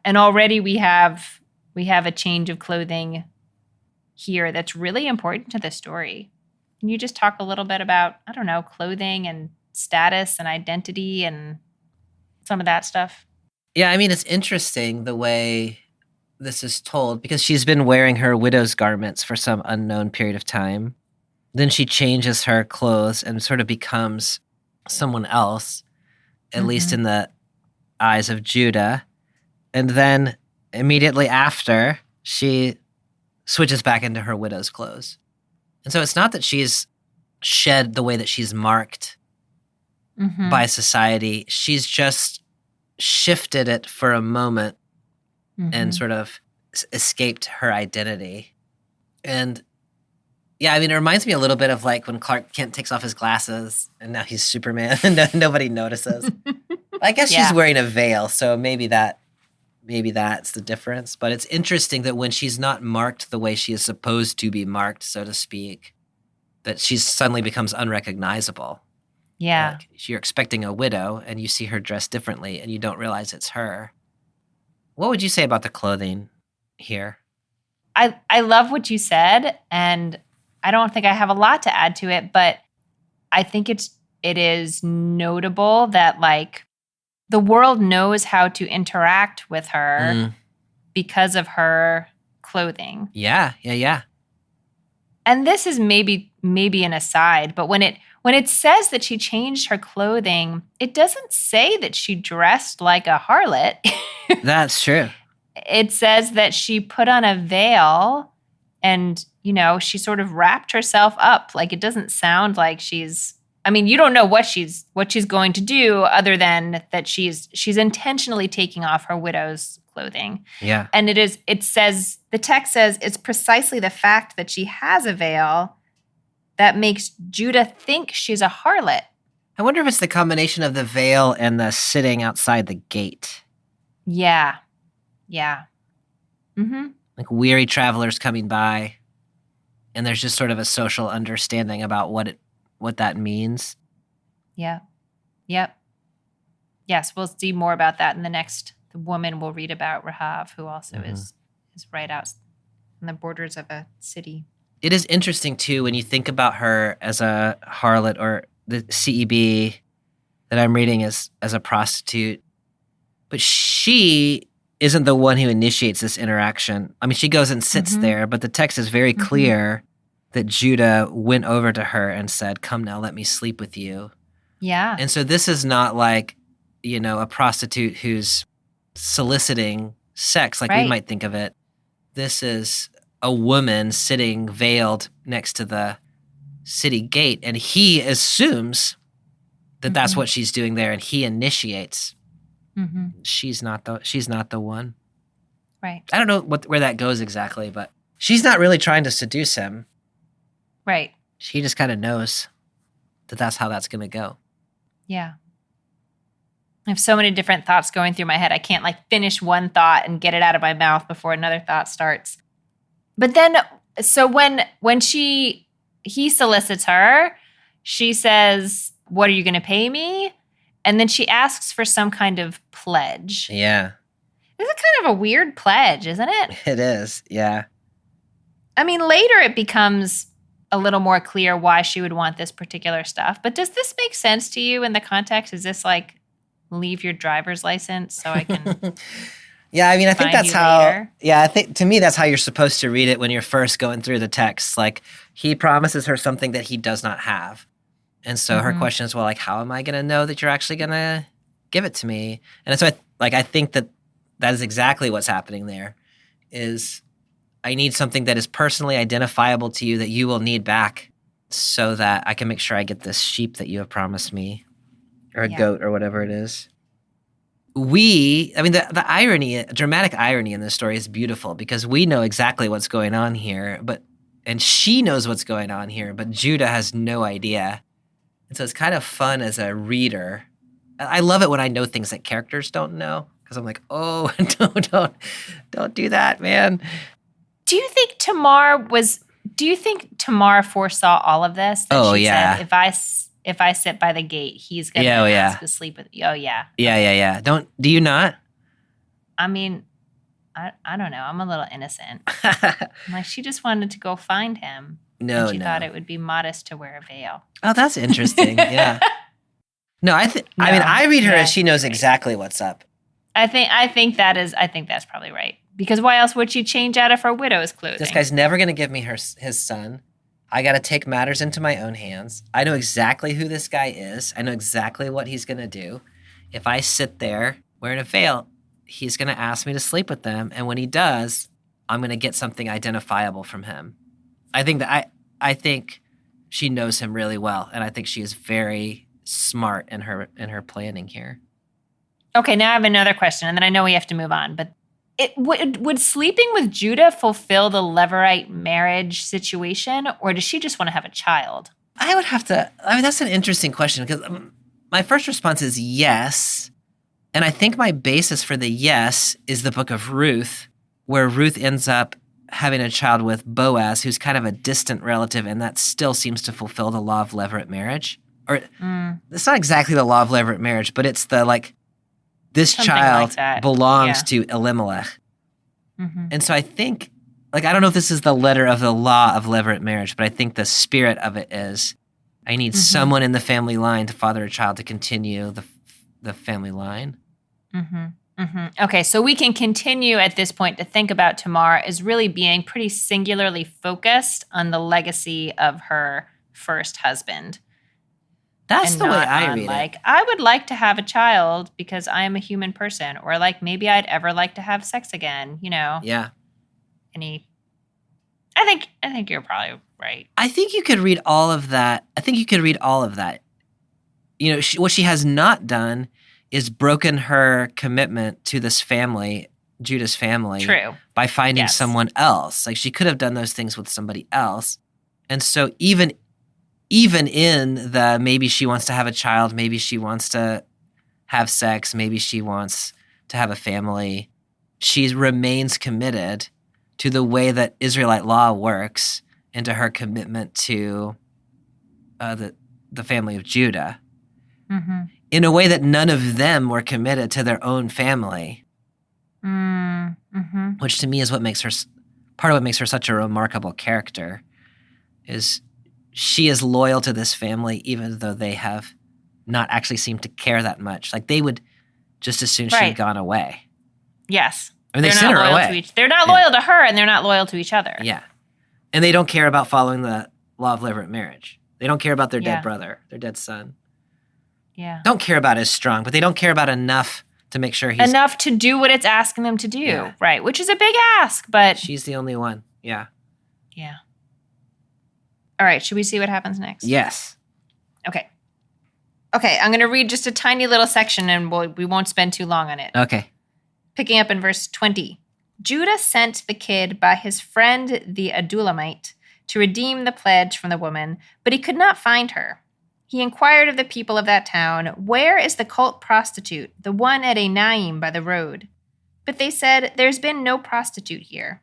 And already we have a change of clothing here that's really important to the story. Can you just talk a little bit about, I don't know, clothing and status and identity and some of that stuff? Yeah, I mean, it's interesting the way this is told because she's been wearing her widow's garments for some unknown period of time. Then she changes her clothes and sort of becomes someone else, at least in the eyes of Judah. And then immediately after, she switches back into her widow's clothes. And so it's not that she's shed the way that she's marked by society. She's just shifted it for a moment and sort of escaped her identity. And yeah, I mean, it reminds me a little bit of like when Clark Kent takes off his glasses and now he's Superman and nobody notices. I guess she's wearing a veil, so maybe that's the difference. But it's interesting that when she's not marked the way she is supposed to be marked, so to speak, that she suddenly becomes unrecognizable. Yeah. Like you're expecting a widow and you see her dressed differently and you don't realize it's her. What would you say about the clothing here? I love what you said, and I don't think I have a lot to add to it, but I think it is notable that like the world knows how to interact with her because of her clothing. Yeah. And this is maybe an aside, but when it says that she changed her clothing, it doesn't say that she dressed like a harlot. That's true. It says that she put on a veil and, you know, she sort of wrapped herself up. Like it doesn't sound like you don't know what she's going to do other than that she's intentionally taking off her widow's clothing. Yeah. And the text says it's precisely the fact that she has a veil that makes Judah think she's a harlot. I wonder if it's the combination of the veil and the sitting outside the gate. Yeah. Like weary travelers coming by, and there's just sort of a social understanding about what that means. Yeah. Yep. Yes, we'll see more about that in the woman we'll read about, Rahav, who also is right out on the borders of a city. It is interesting, too, when you think about her as a harlot or the CEB that I'm reading as a prostitute. But she isn't the one who initiates this interaction. I mean, she goes and sits there, but the text is very clear that Judah went over to her and said, "Come now, let me sleep with you." Yeah. And so this is not like, you know, a prostitute who's soliciting sex like we might think of it. This is a woman sitting veiled next to the city gate, and he assumes that that's what she's doing there, and he initiates. She's not the one. Right. I don't know where that goes exactly, but she's not really trying to seduce him. Right. She just kind of knows that that's how that's going to go. Yeah. I have so many different thoughts going through my head. I can't finish one thought and get it out of my mouth before another thought starts. But then, so when he solicits her, she says, "What are you going to pay me?" And then she asks for some kind of pledge. Yeah. This is kind of a weird pledge, isn't it? It is, yeah. I mean, later it becomes a little more clear why she would want this particular stuff. But does this make sense to you in the context? Is this leave your driver's license so I can Yeah, I mean, I think that's how, later? Yeah, I think to me that's how you're supposed to read it when you're first going through the text. He promises her something that he does not have. And so her question is, well, how am I going to know that you're actually going to give it to me? And so I think that is exactly what's happening there is I need something that is personally identifiable to you that you will need back so that I can make sure I get this sheep that you have promised me or a goat or whatever it is. The irony, dramatic irony in this story is beautiful because we know exactly what's going on here, and she knows what's going on here, but Judah has no idea. And so it's kind of fun as a reader. I love it when I know things that characters don't know because I'm like, oh, don't do that, man. Do you think Tamar foresaw all of this? That she said, if I sit by the gate, he's going to ask to sleep with you. Oh, yeah. Yeah. Do you not? I mean, I don't know. I'm a little innocent. She just wanted to go find him. No, and she thought it would be modest to wear a veil. Oh, that's interesting. Yeah. No, I read her as she knows exactly what's up. I think that's probably right. Because why else would she change out of her widow's clothing? This guy's never going to give me his son. I got to take matters into my own hands. I know exactly who this guy is. I know exactly what he's going to do. If I sit there wearing a veil, he's going to ask me to sleep with them. And when he does, I'm going to get something identifiable from him. I think she knows him really well. And I think she is very smart in her planning here. Okay, now I have another question. And then I know we have to move on. But would sleeping with Judah fulfill the Levirate marriage situation, or does she just want to have a child? That's an interesting question because my first response is yes. And I think my basis for the yes is the book of Ruth, where Ruth ends up having a child with Boaz, who's kind of a distant relative, and that still seems to fulfill the law of Levirate marriage. Or it's not exactly the law of Levirate marriage, but it's this something child belongs to Elimelech. Mm-hmm. And so I think, I don't know if this is the letter of the law of Levirate marriage, but I think the spirit of it is I need someone in the family line to father a child to continue the family line. Mm-hmm. Mm-hmm. Okay, so we can continue at this point to think about Tamar as really being pretty singularly focused on the legacy of her first husband. That's the way I read it. I would like to have a child because I am a human person, or maybe I'd ever like to have sex again. Yeah. I think you're probably right. I think you could read all of that. What she has not done is broken her commitment to this family, Judah's family. True. By finding someone else. She could have done those things with somebody else. And so even in the maybe she wants to have a child, maybe she wants to have sex, maybe she wants to have a family, she remains committed to the way that Israelite law works and to her commitment to the family of Judah in a way that none of them were committed to their own family, which to me is part of what makes her such a remarkable character is she is loyal to this family, even though they have not actually seemed to care that much. They would just as soon she had gone away. Yes. I mean, they sent her away. They're not loyal to her, and they're not loyal to each other. Yeah. And they don't care about following the law of Levirate marriage. They don't care about their dead brother, their dead son. Yeah. Don't care about as strong, but they don't care about enough to make sure he's... Enough to do what it's asking them to do. Yeah. Right, which is a big ask, but... She's the only one. Yeah. Yeah. All right, should we see what happens next? Yes. Okay, I'm going to read just a tiny little section, and we won't spend too long on it. Okay. Picking up in verse 20. Judah sent the kid by his friend the Adulamite to redeem the pledge from the woman, but he could not find her. He inquired of the people of that town, "Where is the cult prostitute, the one at Enaim by the road?" But they said, "There's been no prostitute here."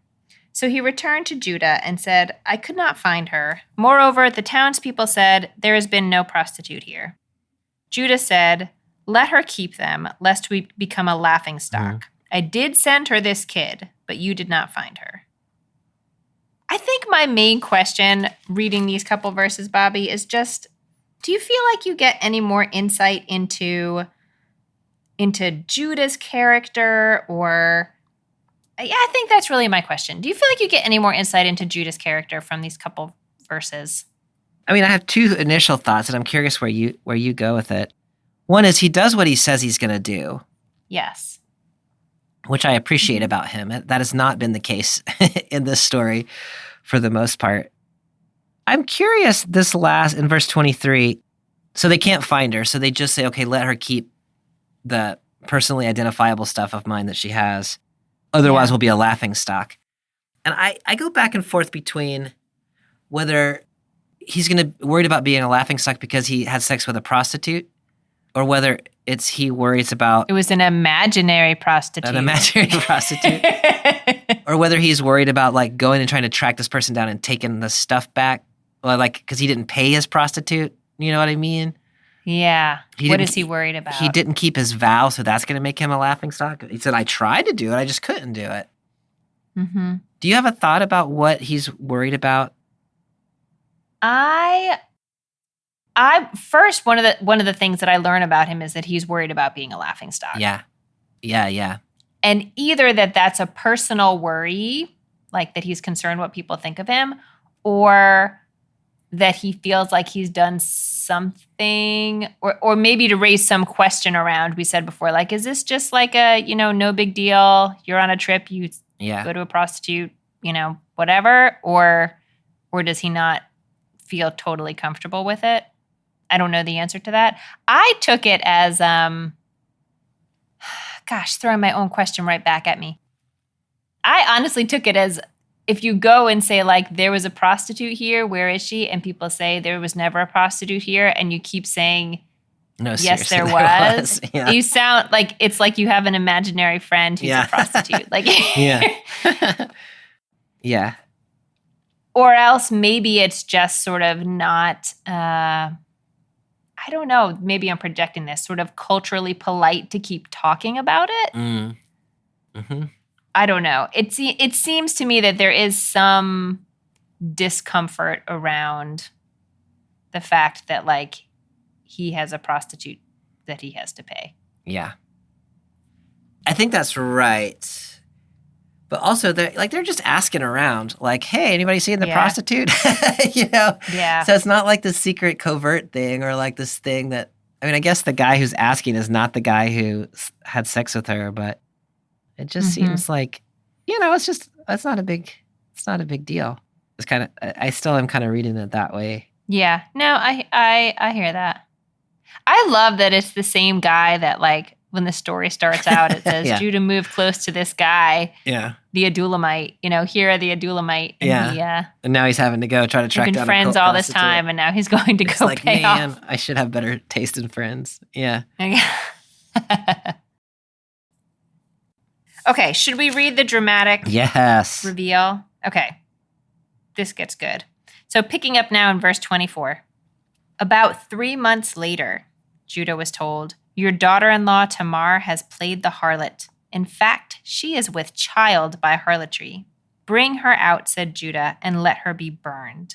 So he returned to Judah and said, "I could not find her. Moreover, the townspeople said, 'There has been no prostitute here.'" Judah said, "Let her keep them, lest we become a laughingstock. I did send her this kid, but you did not find her." I think my main question reading these couple verses, Bobby, is just, do you feel like you get any more insight into Judah's character? Or, yeah, I think that's really my question. Do you feel like you get any more insight into Judah's character from these couple verses? I mean, I have two initial thoughts, and I'm curious where you go with it. One is he does what he says he's going to do. Yes. Which I appreciate about him. That has not been the case in this story for the most part. I'm curious in verse 23, so they can't find her, so they just say, okay, let her keep the personally identifiable stuff of mine that she has. Otherwise, we'll be a laughingstock. And I go back and forth between whether he's worried about being a laughingstock because he had sex with a prostitute, or whether he worries about... It was an imaginary prostitute. An imaginary prostitute. Or whether he's worried about like going and trying to track this person down and taking the stuff back. Well, like, because he didn't pay his prostitute. You know what I mean? Yeah. What is he worried about? He didn't keep his vow, so that's going to make him a laughingstock. He said, I tried to do it. I just couldn't do it. Mm-hmm. Do you have a thought about what he's worried about? First, one of the things that I learn about him is that he's worried about being a laughingstock. Yeah. And either that's a personal worry, like that he's concerned what people think of him, or that he feels like he's done something, or maybe to raise some question around, we said before, like, is this just like a, no big deal, you're on a trip, you go to a prostitute, whatever, or does he not feel totally comfortable with it? I don't know the answer to that. I took it as, throwing my own question right back at me. I honestly took it as, if you go and say, like, there was a prostitute here, where is she? And people say there was never a prostitute here, and you keep saying, no, yes, there was. Yeah. You sound like it's like you have an imaginary friend who's a prostitute. Like, yeah. Or else maybe it's just sort of not, I don't know, maybe I'm projecting this, sort of culturally polite to keep talking about it. Mm-hmm. I don't know. It seems to me that there is some discomfort around the fact that, like, he has a prostitute that he has to pay. Yeah. I think that's right. But also, they're just asking around, like, hey, anybody seeing the prostitute? Yeah. So it's not like this secret covert thing, or like this thing that, I mean, I guess the guy who's asking is not the guy who had sex with her, but it just seems like, it's not a big deal. It's kind of, I still am kind of reading it that way. Yeah. No, I hear that. I love that it's the same guy that, like, when the story starts out, it says, Judah moved close to this guy, the Adulamite. Here are the Adulamite. And and now he's having to go try to track down a They've been friends all this time, and now he's going to go pay off. I should have better taste in friends. Yeah. Okay, should we read the dramatic reveal? Okay, this gets good. So picking up now in verse 24. About 3 months later, Judah was told, your daughter-in-law Tamar has played the harlot. In fact, she is with child by harlotry. Bring her out, said Judah, and let her be burned.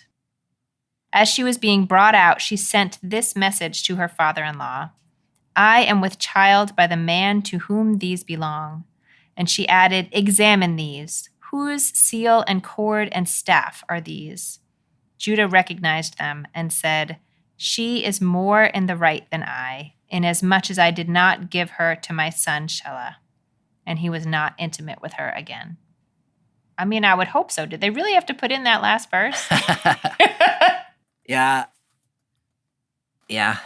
As she was being brought out, she sent this message to her father-in-law. I am with child by the man to whom these belong. And she added, examine these. Whose seal and cord and staff are these? Judah recognized them and said, she is more in the right than I, inasmuch as I did not give her to my son Shelah. And he was not intimate with her again. I mean, I would hope so. Did they really have to put in that last verse? Yeah. Yeah,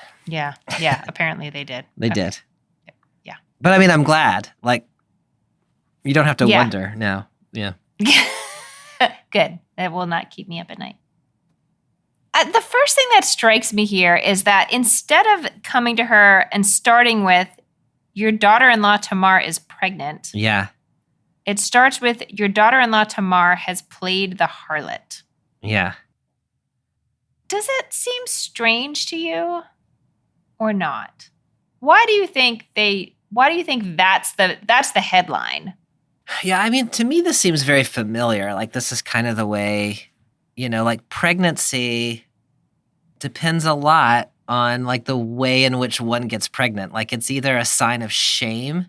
apparently they did. They did. Yeah. But I mean, I'm glad. Like, you don't have to wonder now. Yeah. Good. That will not keep me up at night. The first thing that strikes me here is that instead of coming to her and starting with, your daughter-in-law Tamar is pregnant. Yeah. It starts with, your daughter-in-law Tamar has played the harlot. Yeah. Does it seem strange to you or not? Why do you think that's the headline? Yeah, I mean, to me, this seems very familiar. Like, this is kind of the way, like pregnancy depends a lot on like the way in which one gets pregnant. Like, it's either a sign of shame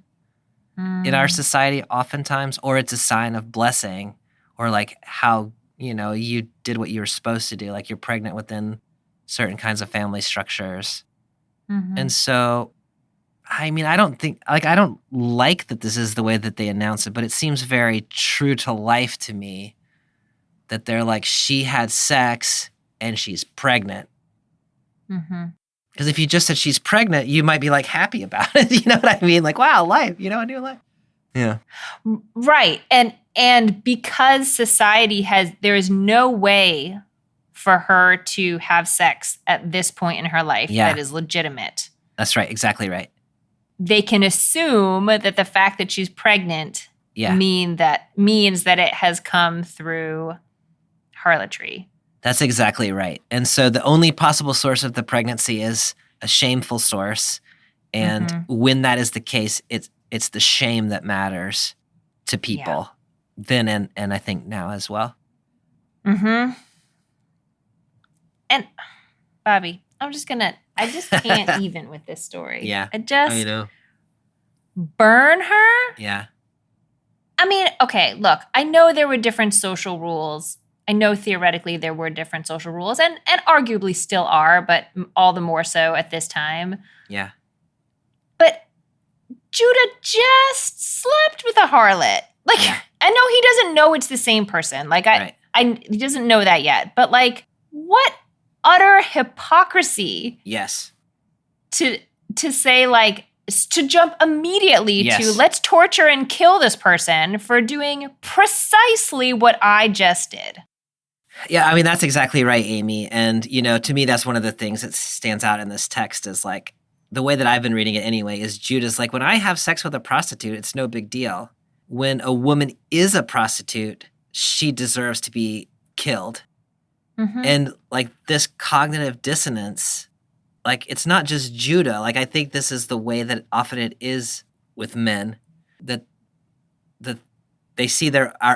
in our society oftentimes, or it's a sign of blessing, or like how, you did what you were supposed to do. Like, you're pregnant within certain kinds of family structures. Mm-hmm. And so, I mean, I don't like that this is the way that they announce it, but it seems very true to life to me that they're like, she had sex and she's pregnant. Mm-hmm. Because if you just said she's pregnant, you might be like happy about it. You know what I mean? Like, wow, life, a new life. Yeah. Right. And because society there is no way for her to have sex at this point in her life that is legitimate. That's right. Exactly right. They can assume that the fact that she's pregnant means that it has come through harlotry. That's exactly right. And so the only possible source of the pregnancy is a shameful source. And when that is the case, it's the shame that matters to people then and I think now as well. Mm-hmm. And Bobby, I just can't even with this story. Yeah. I know. Burn her? Yeah. I mean, okay, look, I know there were different social rules. I know theoretically there were different social rules and arguably still are, but all the more so at this time. Yeah. But Judah just slept with a harlot. Like, I know he doesn't know it's the same person. Like, he doesn't know that yet. But like, what utter hypocrisy. Yes. To say like, to jump immediately Yes. to let's torture and kill this person for doing precisely what I just did. Yeah, I mean, that's exactly right, Amy. And, to me, that's one of the things that stands out in this text is like, the way that I've been reading it anyway, is Judah's like, when I have sex with a prostitute, it's no big deal. When a woman is a prostitute, she deserves to be killed. Mm-hmm. And like this cognitive dissonance, like it's not just Judah. Like I think this is the way that often it is with men, that they see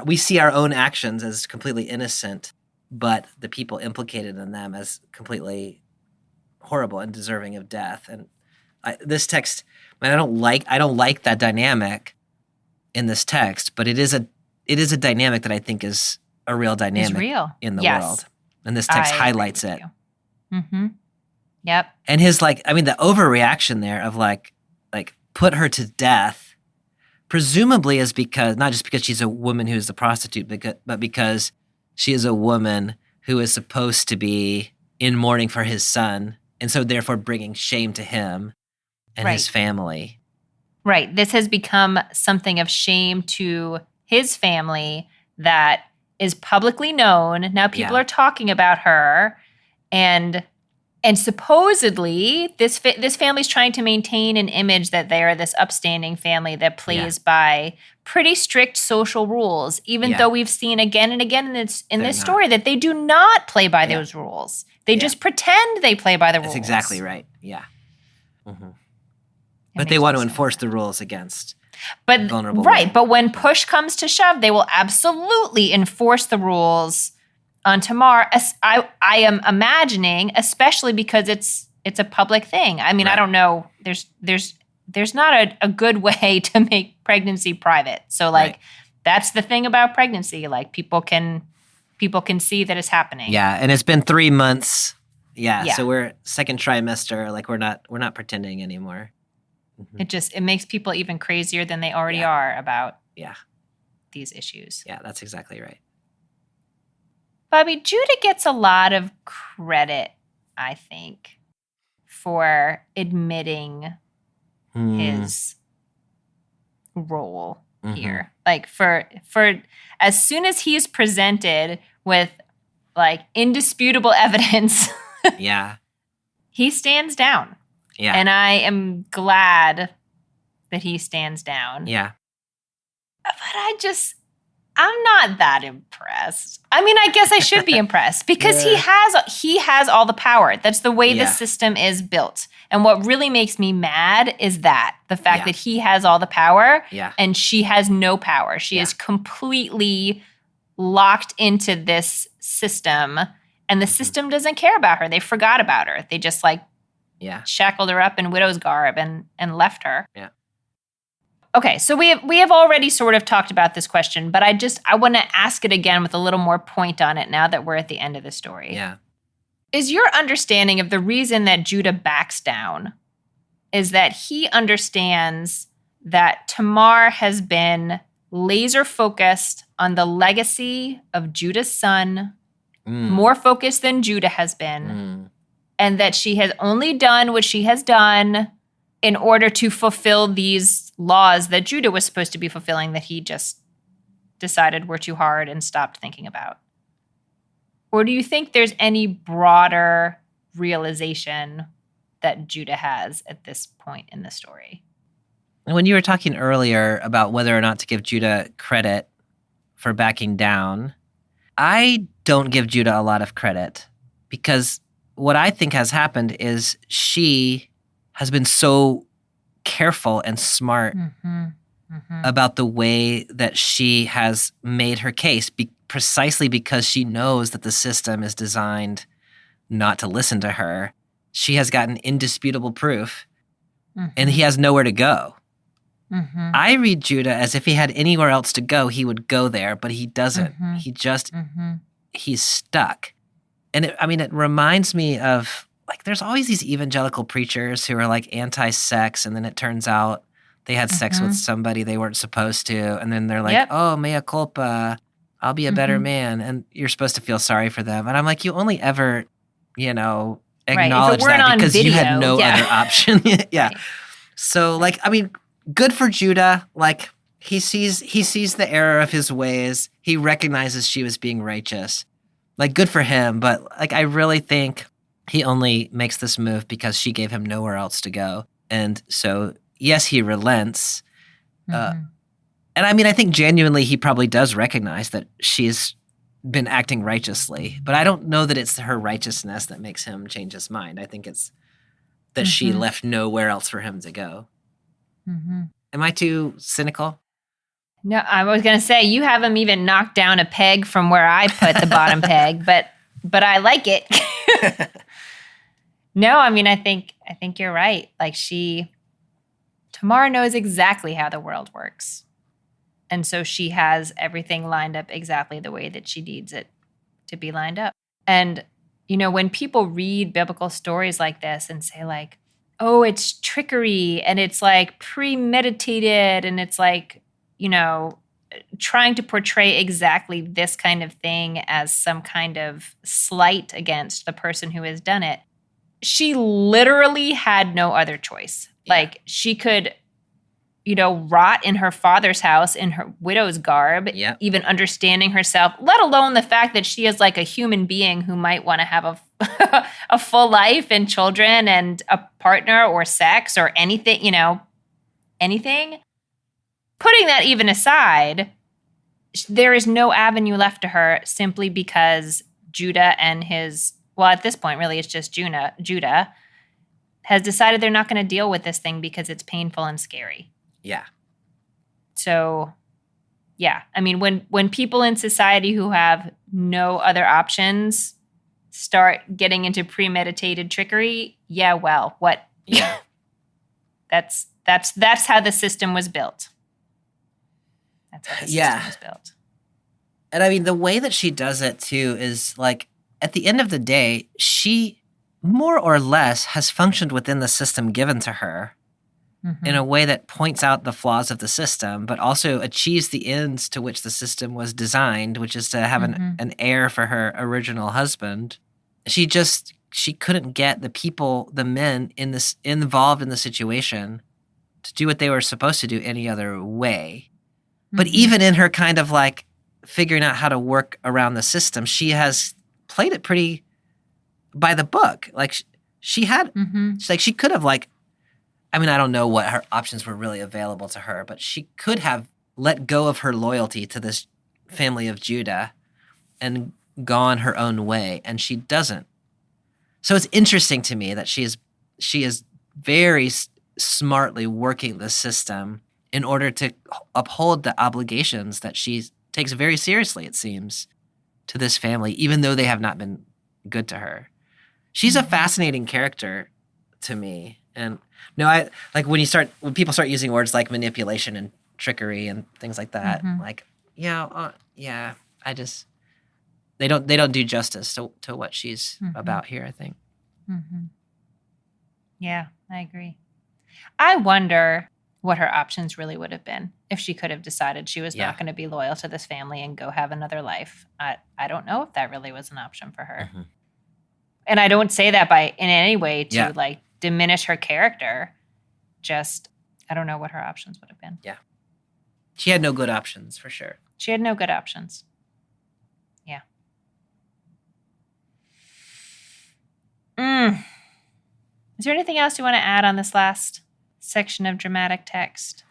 we see our own actions as completely innocent, but the people implicated in them as completely horrible and deserving of death. And this text, I don't like that dynamic in this text, but it is a dynamic that I think is a real dynamic in the world. And this text highlights it. Mm-hmm. Yep. And his the overreaction there of like put her to death, presumably is because, not just because she's a woman who's a prostitute, but because she is a woman who is supposed to be in mourning for his son, and so therefore bringing shame to him and his family. Right. This has become something of shame to his family that is publicly known. Now people are talking about her, and supposedly this family's trying to maintain an image that they are this upstanding family that plays by pretty strict social rules, even though we've seen again and again in this story that they do not play by those rules. They just pretend they play by the rules. That's exactly right. Yeah. Mm-hmm. But they want to enforce the rules against vulnerable women. But when push comes to shove, they will absolutely enforce the rules on Tamar. I am imagining, especially because it's a public thing. I mean, I don't know. There's not a good way to make pregnancy private. So that's the thing about pregnancy. Like people can see that it's happening. Yeah, and it's been 3 months. Yeah. So we're second trimester. Like we're not pretending anymore. Mm-hmm. It makes people even crazier than they already are about these issues. Yeah, that's exactly right. Bobby, Judah gets a lot of credit, I think, for admitting his role here. Like for as soon as he's presented with like indisputable evidence, Yeah. he stands down. Yeah. And I am glad that he stands down. Yeah. But I'm not that impressed. I mean, I guess I should be impressed because he has all the power. That's the way the system is built. And what really makes me mad is the fact that he has all the power and she has no power. She is completely locked into this system, and the system doesn't care about her. They forgot about her. They just shackled her up in widow's garb and left her. Yeah. Okay, so we have already sort of talked about this question, but I want to ask it again with a little more point on it now that we're at the end of the story. Yeah. Is your understanding of the reason that Judah backs down is that he understands that Tamar has been laser focused on the legacy of Judah's son, more focused than Judah has been, and that she has only done what she has done in order to fulfill these laws that Judah was supposed to be fulfilling that he just decided were too hard and stopped thinking about? Or do you think there's any broader realization that Judah has at this point in the story? When you were talking earlier about whether or not to give Judah credit for backing down, I don't give Judah a lot of credit because what I think has happened is she has been so careful and smart about the way that she has made her case, precisely because she knows that the system is designed not to listen to her. She has gotten indisputable proof, and he has nowhere to go. I read Judah as if he had anywhere else to go, he would go there, but he doesn't. He just, he's stuck. And it reminds me of, like, there's always these evangelical preachers who are like anti-sex, and then it turns out they had sex with somebody they weren't supposed to, and then they're like, oh, mea culpa, I'll be a better man, and you're supposed to feel sorry for them. And I'm like, you only ever, acknowledge that because you had no other option. Right. So, good for Judah. Like, he sees the error of his ways. He recognizes she was being righteous. Like, good for him. But, I really think he only makes this move because she gave him nowhere else to go. And so, yes, he relents. And I think genuinely he probably does recognize that she's been acting righteously. But I don't know that it's her righteousness that makes him change his mind. I think it's that she left nowhere else for him to go. Am I too cynical? No, I was going to say, you have him even knocked down a peg from where I put the bottom peg, but I like it. No, I think you're right. Like, Tamar knows exactly how the world works. And so she has everything lined up exactly the way that she needs it to be lined up. And, when people read biblical stories like this and say, like, oh, it's trickery and it's like premeditated and it's like, trying to portray exactly this kind of thing as some kind of slight against the person who has done it. She literally had no other choice. Yeah. Like, she could, rot in her father's house in her widow's garb, even understanding herself, let alone the fact that she is like a human being who might want to have a full life and children and a partner or sex or anything, anything. Putting that even aside, there is no avenue left to her simply because Judah and at this point, really, it's just Judah has decided they're not going to deal with this thing because it's painful and scary. Yeah. So, yeah. When people in society who have no other options start getting into premeditated trickery, what? Yeah. That's how the system was built. That's how the system was built. And the way that she does it too is like, at the end of the day, she more or less has functioned within the system given to her in a way that points out the flaws of the system, but also achieves the ends to which the system was designed, which is to have an heir for her original husband. She couldn't get the men involved in the situation to do what they were supposed to do any other way. But even in her kind of like figuring out how to work around the system, she has played it pretty by the book. Like she had, she could have I don't know what her options were really available to her, but she could have let go of her loyalty to this family of Judah and gone her own way, and she doesn't. So it's interesting to me that she is very smartly working the system in order to uphold the obligations that she takes very seriously, it seems, to this family, even though they have not been good to her. She's a fascinating character to me. And no, I like when people start using words like manipulation and trickery and things like that. They don't do justice to what she's about here, I think. Yeah, I agree. I wonder what her options really would have been if she could have decided she was not going to be loyal to this family and go have another life. I don't know if that really was an option for her. And I don't say that in any way to diminish her character. Just, I don't know what her options would have been. Yeah. She had no good options, for sure. She had no good options. Yeah. Is there anything else you want to add on this last section of dramatic text?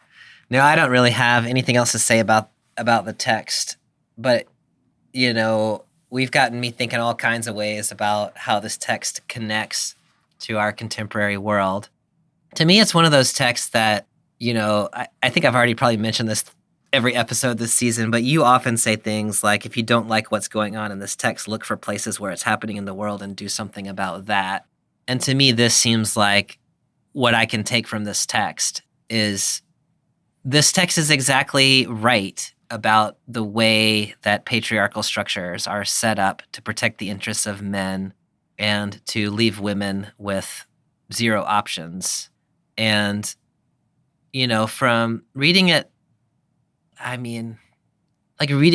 No, I don't really have anything else to say about the text. But, we've gotten me thinking all kinds of ways about how this text connects to our contemporary world. To me, it's one of those texts that, I think I've already probably mentioned this every episode this season, but you often say things like, if you don't like what's going on in this text, look for places where it's happening in the world and do something about that. And to me, this seems like what I can take from this text is exactly right about the way that patriarchal structures are set up to protect the interests of men and to leave women with zero options. And, from reading it, reading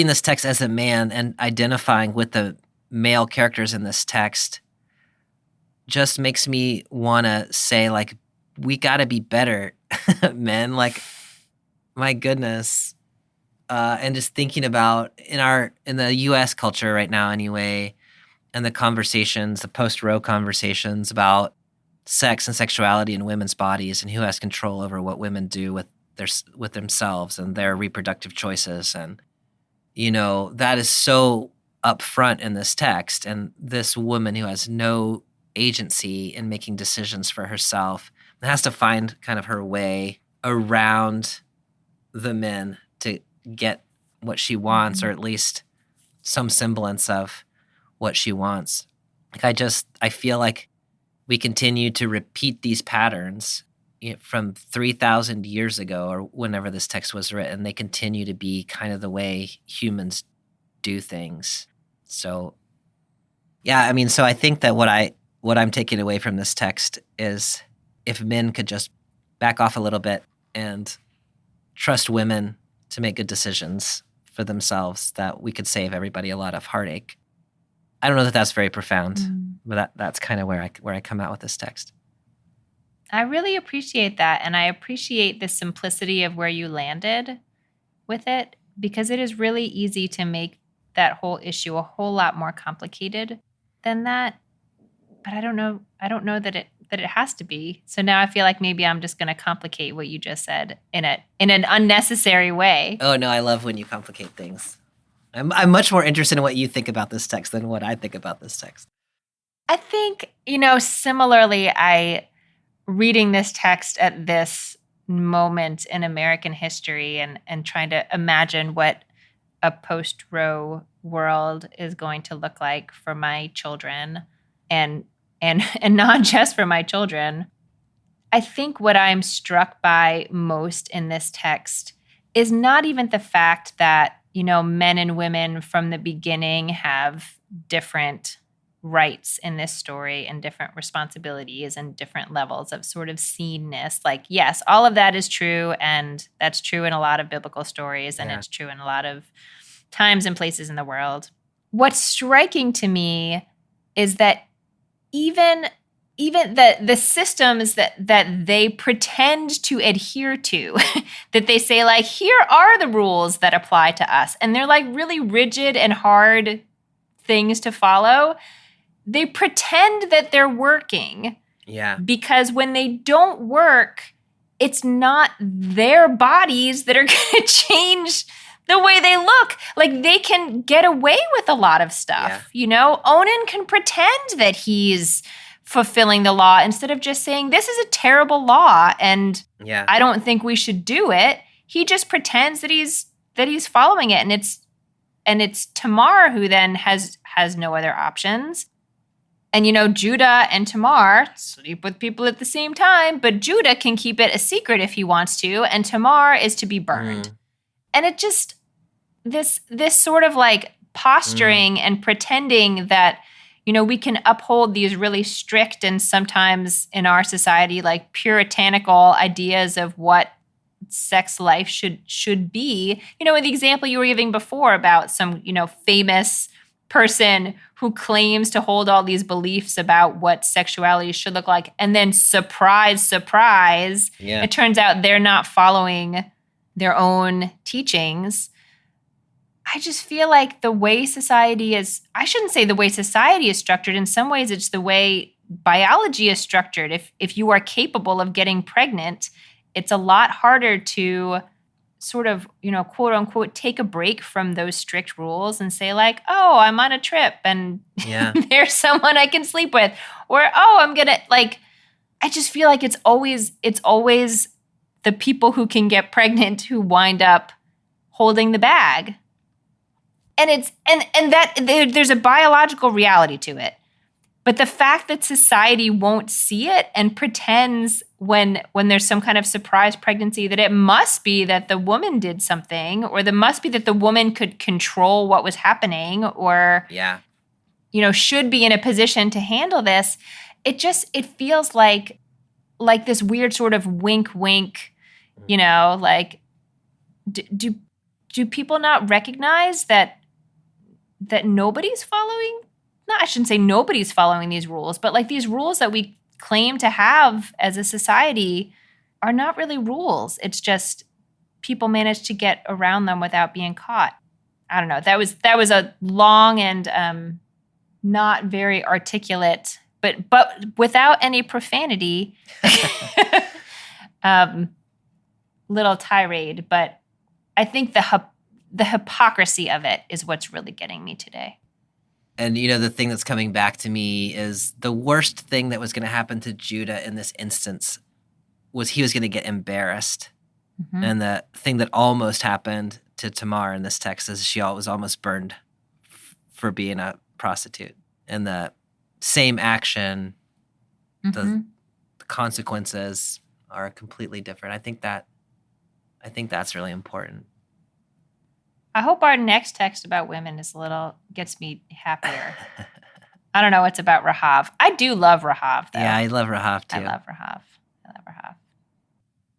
this text as a man and identifying with the male characters in this text just makes me want to say, we got to be better, men. My goodness. And just thinking about in the U.S. culture right now anyway, and the conversations, the post-Roe conversations about sex and sexuality in women's bodies and who has control over what women do with themselves and their reproductive choices. And, that is so upfront in this text. And this woman who has no agency in making decisions for herself has to find kind of her way around the men to get what she wants, or at least some semblance of what she wants. I feel like we continue to repeat these patterns from 3,000 years ago, or whenever this text was written. They continue to be kind of the way humans do things. So, so I think that what I'm taking away from this text is if men could just back off a little bit and trust women to make good decisions for themselves, that we could save everybody a lot of heartache. I don't know that that's very profound, but that's kind of where I come out with this text. I really appreciate that, and I appreciate the simplicity of where you landed with it, because it is really easy to make that whole issue a whole lot more complicated than that. But I don't know that it has to be. So now I feel like maybe I'm just going to complicate what you just said in an unnecessary way. Oh no, I love when you complicate things. I'm much more interested in what you think about this text than what I think about this text. I think, similarly, reading this text at this moment in American history and trying to imagine what a post-Roe world is going to look like for my children and not just for my children. I think what I'm struck by most in this text is not even the fact that, men and women from the beginning have different rights in this story and different responsibilities and different levels of sort of seenness. Yes, all of that is true, and that's true in a lot of biblical stories, and it's true in a lot of times and places in the world. What's striking to me is that even the systems that they pretend to adhere to, that they say, here are the rules that apply to us. And they're really rigid and hard things to follow, they pretend that they're working. Yeah. Because when they don't work, it's not their bodies that are going to change the way they look. Like, they can get away with a lot of stuff. Onan can pretend that he's fulfilling the law instead of just saying, this is a terrible law and I don't think we should do it. He just pretends that he's following it. And it's Tamar who then has no other options. And, Judah and Tamar sleep with people at the same time, but Judah can keep it a secret if he wants to, and Tamar is to be burned. And it just, this sort of like posturing and pretending that, we can uphold these really strict and sometimes in our society, like puritanical ideas of what sex life should be. In the example you were giving before about some, famous person who claims to hold all these beliefs about what sexuality should look like. And then surprise, it turns out they're not following their own teachings. I just feel like the way society is, I shouldn't say the way society is structured. In some ways, it's the way biology is structured. If you are capable of getting pregnant, it's a lot harder to sort of, quote unquote, take a break from those strict rules and say like, oh, I'm on a trip and there's someone I can sleep with. Or, oh, I'm going to I just feel like it's always the people who can get pregnant who wind up holding the bag. And it's and that there's a biological reality to it. But the fact that society won't see it and pretends when there's some kind of surprise pregnancy that it must be that the woman did something, or that must be that the woman could control what was happening, or should be in a position to handle this, it feels like this weird sort of wink, like do people not recognize that nobody's following? No, I shouldn't say nobody's following these rules, but like these rules that we claim to have as a society are not really rules. It's just people manage to get around them without being caught. I don't know. That was a long and not very articulate, but without any profanity, little tirade. But I think the hypocrisy of it is what's really getting me today. And, the thing that's coming back to me is the worst thing that was going to happen to Judah in this instance was he was going to get embarrassed. Mm-hmm. And the thing that almost happened to Tamar in this text is she was almost burned for being a prostitute. And the same action, the consequences are completely different. I think that's really important. I hope our next text about women gets me happier. I don't know what's about Rahav. I do love Rahav, though. Yeah, I love Rahav, too. I love Rahav.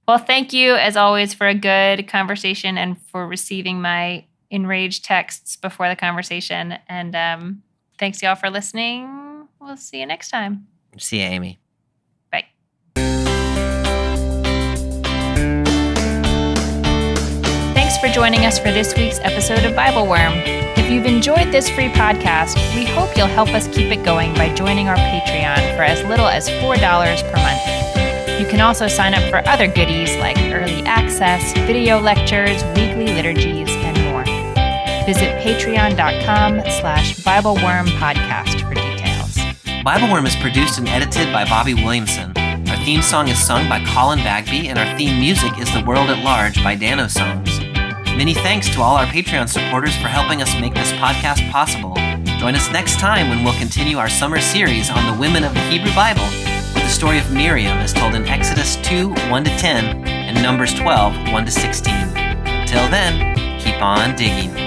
Well, thank you, as always, for a good conversation and for receiving my enraged texts before the conversation. And thanks, y'all, for listening. We'll see you next time. See you, Amy. Bye. Thanks for joining us for this week's episode of BibleWorm. If you've enjoyed this free podcast, we hope you'll help us keep it going by joining our Patreon for as little as $4 per month. You can also sign up for other goodies like early access, video lectures, weekly liturgies, and more. Visit patreon.com/BibleWorm podcast for details. BibleWorm is produced and edited by Bobby Williamson. Our theme song is sung by Colin Bagby, and our theme music is The World at Large by Dano Songs. Many thanks to all our Patreon supporters for helping us make this podcast possible. Join us next time when we'll continue our summer series on the women of the Hebrew Bible, with the story of Miriam as told in Exodus 2, 1-10, and Numbers 12, 1-16. Till then, keep on digging.